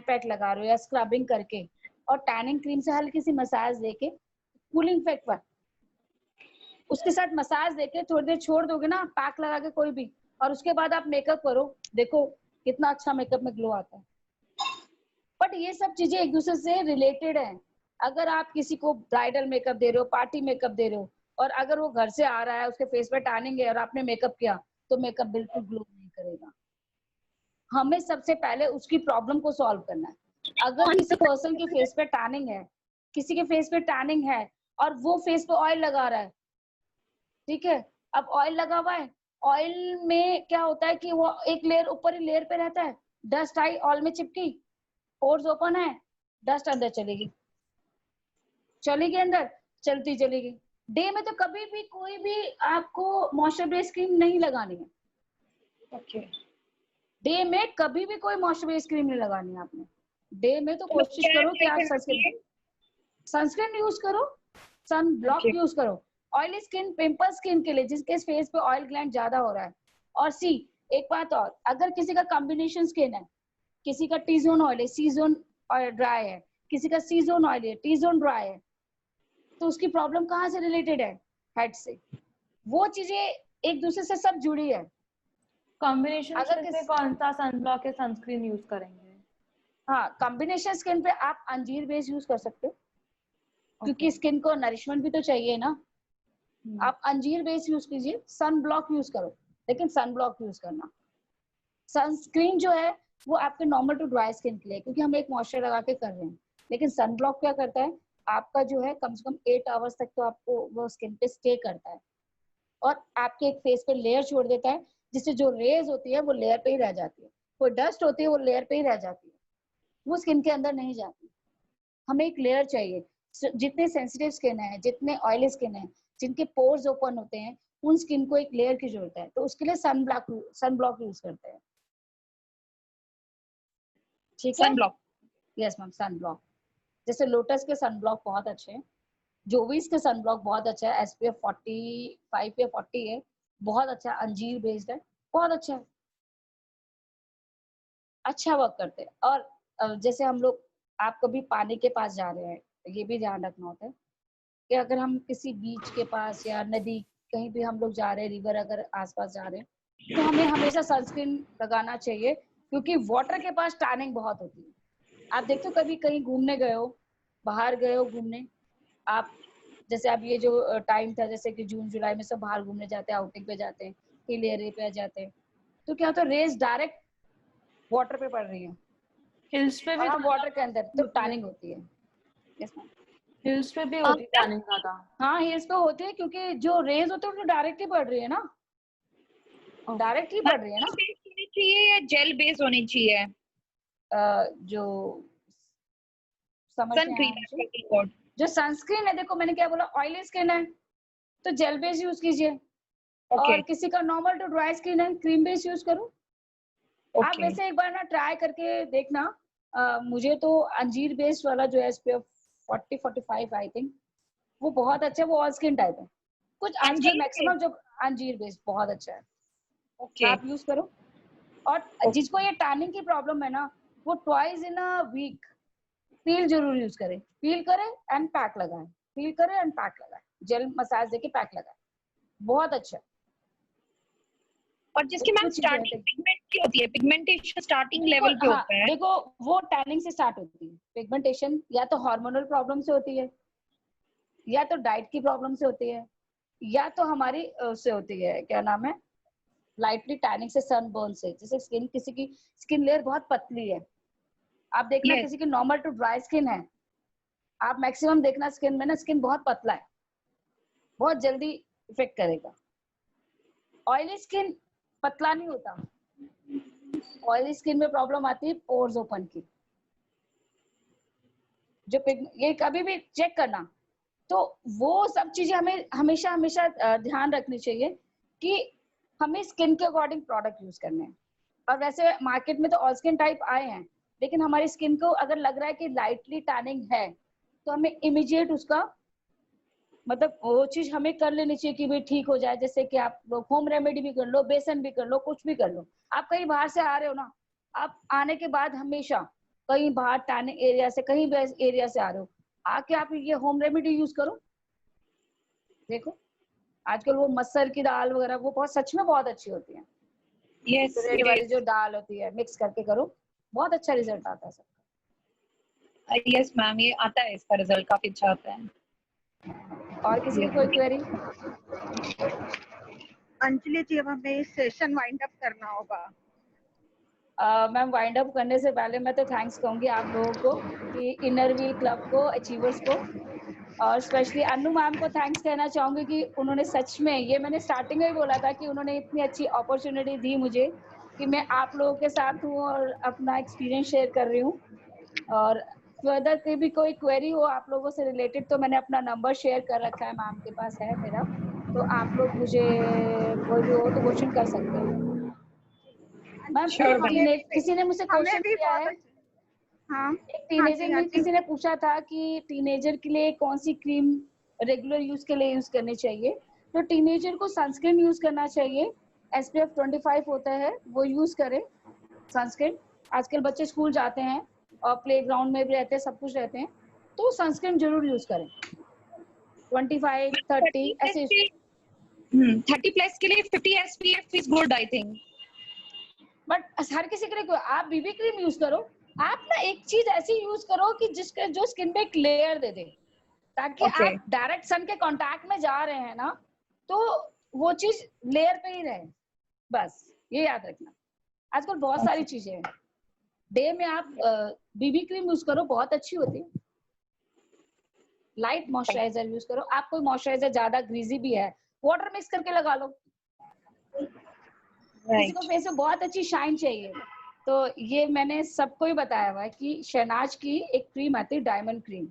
पैक लगा रहे हो या स्क्रबिंग करके और टैनिंग क्रीम से हल्की सी मसाज देके, कूलिंग इफेक्ट पर उसके साथ मसाज देके थोड़ी देर छोड़ दोगे ना, पैक लगा के कोई भी, और उसके बाद आप मेकअप करो, देखो कितना अच्छा मेकअप में ग्लो आता है। बट ये सब चीजें एक दूसरे से रिलेटेड है। अगर आप किसी को ब्राइडल मेकअप दे रहे हो, पार्टी मेकअप दे रहे हो, और अगर वो घर से आ रहा है, उसके फेस पे टैनिंग है और आपने मेकअप किया, तो मेकअप बिल्कुल ग्लो नहीं करेगा। हमें सबसे पहले उसकी प्रॉब्लम को सॉल्व करना है। अगर किसी पर्सन के फेस पे टैनिंग है, किसी के फेस पे टैनिंग है और वो फेस पे ऑयल लगा रहा है, ठीक है, अब ऑयल लगा हुआ है, ऑयल में क्या होता है कि वो एक लेयर ऊपर ही लेयर पे रहता है, डस्ट आई ऑयल में चिपकी, पोर्स ओपन है, डस्ट अंदर चलेगी अंदर, चलती चलेगी। डे में तो कभी भी कोई भी आपको मॉइस्चर बेस्ड क्रीम नहीं लगानी है। ओके, डे में कभी भी कोई मॉइस्चर बेस्ड क्रीम नहीं लगानी है आपने। डे में तो कोशिश करो कि आप सनस्क्रीन यूज करो, सन ब्लॉक यूज करो। ऑयली स्किन, पिंपल स्किन के लिए जिसके फेस पे ऑयल ग्लैंड ज्यादा हो रहा है। और एक बात और, अगर किसी का कॉम्बिनेशन स्किन है, किसी का टी जोन ऑयल है, सी जोन ड्राई है, किसी का सी जोन ऑयल है, टी जोन ड्राई है, तो उसकी प्रॉब्लम कहाँ से रिलेटेड है? हेड से। वो चीजें एक दूसरे से सब जुड़ी है। कॉम्बिनेशन स्किन पे कौन सा सनब्लॉक या सनस्क्रीन यूज करेंगे? हाँ, कॉम्बिनेशन स्किन पे आप अंजीर बेस यूज कर सकते हो, क्योंकि स्किन को नरिशमेंट भी तो चाहिए ना। आप अंजीर बेस यूज कीजिए, सन ब्लॉक यूज करो, लेकिन सन ब्लॉक यूज करना। सनस्क्रीन जो है वो आपके नॉर्मल टू ड्राई स्किन के लिए, क्योंकि हम एक मॉइस्चर लगा के कर रहे हैं। लेकिन सन ब्लॉक क्या करता है, आपका जो है कम से कम 8 आवर्स तक तो आपको वो स्किन पे स्टे करता है, और आपके एक फेस पे लेयर छोड़ देता है, जिससे जो रेज होती है वो लेयर पे ही रह जाती है, कोई डस्ट होती है वो लेयर पे ही रह जाती है, वो स्किन के अंदर नहीं जाती। हमें एक लेयर चाहिए। जितने सेंसिटिव स्किन है, जितने ऑयली स्किन है, जिनके पोर्स ओपन होते हैं, उन स्किन को एक लेयर की जरूरत है। तो उसके लिए सन ब्लॉक यूज करते हैं, ठीक है। Sun block, yes ma'am, sun block. जैसे लोटस के सन ब्लॉक बहुत अच्छे हैं, जोविस के सन ब्लॉक बहुत अच्छा है, SPF 45 या 40 है, बहुत अच्छा, अंजीर बेस्ड है, बहुत अच्छा है, अच्छा वर्क करते हैं। और जैसे हम लोग, आप कभी पानी के पास जा रहे हैं, ये भी ध्यान रखना होता है कि अगर हम किसी बीच के पास या नदी, कहीं भी हम लोग जा रहे हैं, रिवर अगर आसपास जा रहे हैं, तो हमें हमेशा सनस्क्रीन लगाना चाहिए, क्योंकि वाटर के पास टैनिंग बहुत होती है। आप देखते हो कभी कहीं घूमने गए हो, बाहर गए हो घूमने, आप जैसे अब ये जो टाइम था, जैसे कि जून जुलाई में सब बाहर घूमने जाते हैं, आउटिंग पे जाते हैं, हिल एरिया पे जाते हैं, तो क्या होता है रेज डायरेक्ट वाटर पे पड़ रही है, हिल्स पे भी और वाटर के अंदर तो टैनिंग होती है। Yes ma'am. हिल्स पे भी होती है टैनिंग ज्यादा। हाँ हिल्स पे होती है, क्योंकि जो रेज होते हैं वो डायरेक्ट ही पड़ रही है ना, डायरेक्ट ही पड़ रही है ना। होनी चाहिए या जेल बेस्ड होनी चाहिए? जो समझ में आया मुझे, जो सनस्क्रीन है, देखो मैंने क्या बोला, ऑयली स्किन है तो जेल बेस यूज कीजिए, और किसी का नॉर्मल टू ड्राई स्किन है क्रीम बेस यूज करो। आप वैसे एक बार ना ट्राई करके देखना। मुझे तो अंजीर बेस्ड वाला जो है SPF 40-45 आई थिंक, वो बहुत अच्छा है, वो ऑल स्किन टाइप है। कुछ आजकल मैक्सिमम जो अंजीर बेस्ड बहुत अच्छा है, आप यूज करो। और जिसको ये टैनिंग की प्रॉब्लम है ना, वो ट्वाइस इन अ वीक पील जरूर यूज करें, पील करें एंड पैक लगाएं, पील करें एंड पैक लगाएं, जेल मसाज देके पैक लगाएं, बहुत अच्छा। और जिसकी मैम स्टार्टिंग पिगमेंट की होती है, पिगमेंटेशन स्टार्टिंग लेवल पे होता है, देखो वो टैनिंग से स्टार्ट होती है। पिगमेंटेशन या तो हार्मोनल प्रॉब्लम से होती है, या तो डाइट की प्रॉब्लम से होती है, या तो हमारी से होती है, क्या नाम है, लाइटली टैनिंग से, सनबर्न से। जैसे स्किन, किसी की स्किन लेयर बहुत पतली है, आप देखना किसी की नॉर्मल टू ड्राई स्किन है, आप मैक्सिमम देखना स्किन में ना, स्किन बहुत पतला है, बहुत जल्दी इफेक्ट करेगा। ऑयली स्किन पतला नहीं होता, ऑयली स्किन में प्रॉब्लम आती है पोर्स ओपन की। जो ये कभी भी चेक करना, तो वो सब चीजें हमें हमेशा हमेशा ध्यान रखनी चाहिए कि हमें स्किन के अकॉर्डिंग प्रोडक्ट यूज करने हैं। और वैसे मार्केट में तो ऑल स्किन टाइप आए हैं, लेकिन हमारी स्किन को अगर लग रहा है कि लाइटली टैनिंग है, तो हमें इमीडिएट उसका मतलब वो चीज हमें कर लेनी चाहिए कि भाई ठीक हो जाए। जैसे कि आप होम रेमेडी भी कर लो, बेसन भी कर लो, कुछ भी कर लो। आप कहीं बाहर से आ रहे हो ना, आप आने के बाद हमेशा कहीं बाहर टैनिंग एरिया से, कहीं भी एरिया से आ रहे हो, आके आप ये होम रेमेडी यूज करो। देखो आजकल वो मसर की दाल वगैरह वो बहुत सच में बहुत अच्छी होती है। ये वाली जो दाल होती है मिक्स करके करो, बहुत अच्छा रिजल्ट आता है सबका। यस मैम, ये आता है, इसका रिजल्ट काफी अच्छा आता है। और किसी की कोई क्वेरी? अंजलि जी, अब हमें सेशन वाइंड अप करना होगा। मैम वाइंड अप करने से पहले मैं तो थैंक्स कहूंगी आप लोगों को, कि इनर व्हील क्लब को, अचीवर्स को, और स्पेशली अनु मैम को थैंक्स कहना चाहूंगी कि उन्होंने सच में, ये मैंने स्टार्टिंग में ही बोला था कि उन्होंने इतनी अच्छी अपॉर्चुनिटी दी मुझे कि मैं आप लोगों के साथ हूँ और अपना एक्सपीरियंस शेयर कर रही हूँ। और फर्दर की भी कोई क्वेरी हो आप लोगों से रिलेटेड, तो मैंने अपना नंबर शेयर कर रखा है, मैम के पास है मेरा, तो आप लोग मुझे कोई भी हो तो क्वेश्चन कर सकते हो। मैम किसी ने मुझसे क्वेश्चन किया है, हाँ, एक टीनेजर में किसी ने पूछा था कि टीनेजर के लिए कौन सी क्रीम रेगुलर यूज के लिए यूज करनी चाहिए। तो टीनेजर को सनस्क्रीन यूज करना चाहिए, SPF 25 होता है, वो यूज करें सनस्क्रीन। आजकल बच्चे स्कूल जाते हैं और प्लेग्राउंड में भी रहते हैं, सब कुछ रहते हैं, तो सनस्क्रीन जरूर यूज करें। 25, 30 ऐसे 30 प्लस के लिए 50 SPF is good I think. But हर किसी के लिए आप बीबी क्रीम यूज करो, आप ना एक चीज ऐसी यूज करो कि जिसके जो स्किन पे एक लेयर दे दे, ताकि आप डायरेक्ट सन के कांटेक्ट में जा रहे हैं ना, तो वो चीज लेयर पे ही रहे, बस ये याद रखना। आजकल बहुत सारी चीजें हैं, डे में आप बीबी क्रीम यूज करो, बहुत अच्छी होती है। लाइट मॉइस्चराइजर यूज करो, आप कोई मॉइस्चराइजर ज्यादा ग्रीजी भी है, वाटर मिक्स करके लगा लो। किसी को फेस में बहुत अच्छी शाइन चाहिए, तो ये मैंने सबको ही बताया हुआ है कि शहनाज की एक क्रीम आती है, डायमंड क्रीम,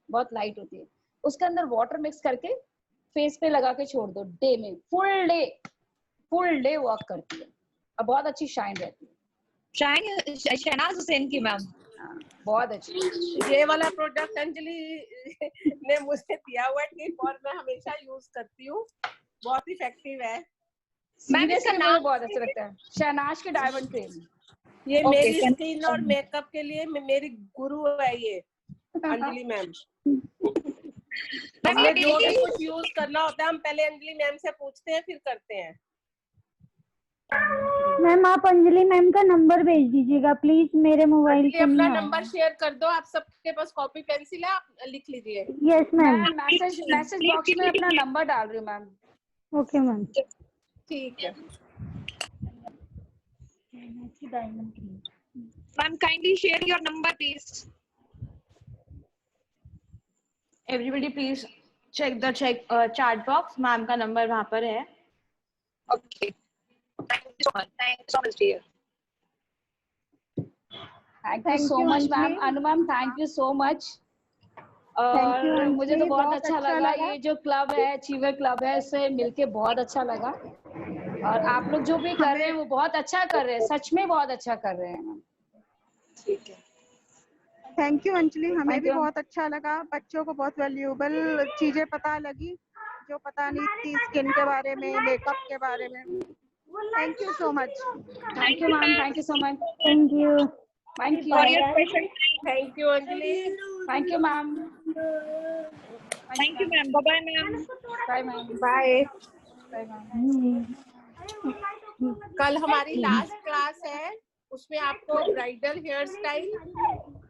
बहुत लाइट होती है, उसके अंदर वाटर मिक्स करके फेस पे लगा के छोड़ दो, डे में फुल डे वर्क करती है और बहुत अच्छी शाइन रहती है। शाइन शहनाज हुसैन की मैम, बहुत अच्छी। ये वाला प्रोडक्ट अंजलि ने मुझे दिया हुआ है टिप, और मैं हमेशा यूज करती हूँ, बहुत इफेक्टिव है। सीरियसली मुझे बहुत अच्छा लगता है, शहनाज की डायमंड क्रीम। ये मेरी स्किन और मेकअप के लिए मेरी गुरु है ये अंजलि मैम। हमें जो भी कुछ यूज करना होता है हम पहले अंजलि मैम से पूछते हैं, फिर करते हैं। मैम आप अंजलि मैम का नंबर भेज दीजिएगा प्लीज, मेरे मोबाइल अंजलि पे नहीं अपना आ नंबर शेयर कर दो, आप सबके पास कॉपी पेंसिल है, आप लिख लीजिए। Yes ma'am. मैं मैसेज बॉक्स में अपना नंबर डाल रही हूँ मैम। Okay ma'am. ठीक है। Ma'am kindly share your number please. Everybody please check the chat box, ma'am का नंबर वहां पर है। Okay, thank you so much dear. Thank you so much ma'am. Anu ma'am thank you so much. और मुझे तो बहुत अच्छा लगा, ये जो क्लब है अचीवर क्लब है, इससे मिलके बहुत अच्छा लगा। और आप लोग जो भी कर रहे हैं वो बहुत अच्छा कर रहे हैं, सच में बहुत अच्छा कर रहे हैं मैम। ठीक है, थैंक यू अंजलि, हमें Thank भी you. बहुत अच्छा लगा। बच्चों को बहुत वैल्यूएबल चीजें पता लगी जो पता नहीं थी, स्किन के बारे में, मेकअप के बारे में। Thank you so much. Thank you ma'am, thank you so much. Thank you. Thank you. For your question. Thank you Anjali. Thank you ma'am. Thank you ma'am. Bye ma'am. Bye ma'am. Bye. Bye ma'am. कल हमारी last class है, उसमें आपको bridal hair style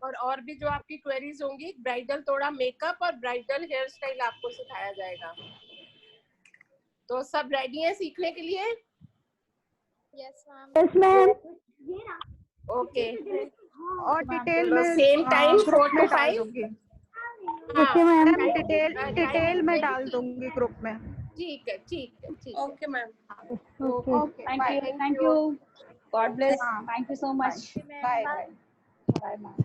और भी जो आपकी queries होंगी, ब्राइडल थोड़ा मेकअप और ब्राइडल हेयर स्टाइल आपको सिखाया जाएगा। तो सब रेडी हैं सीखने के लिए? Yes ma'am. ओके। और डिटेल में सेम टाइम ग्रुप 4 में to डाल 5। दूंगी। Okay ma'am. डिटेल में डाल दूंगी ग्रुप में। ठीक है, ठीक है, ठीक है। Okay ma'am. Okay. Thank you, thank you. God bless. Thank you so much. Bye. Bye ma'am.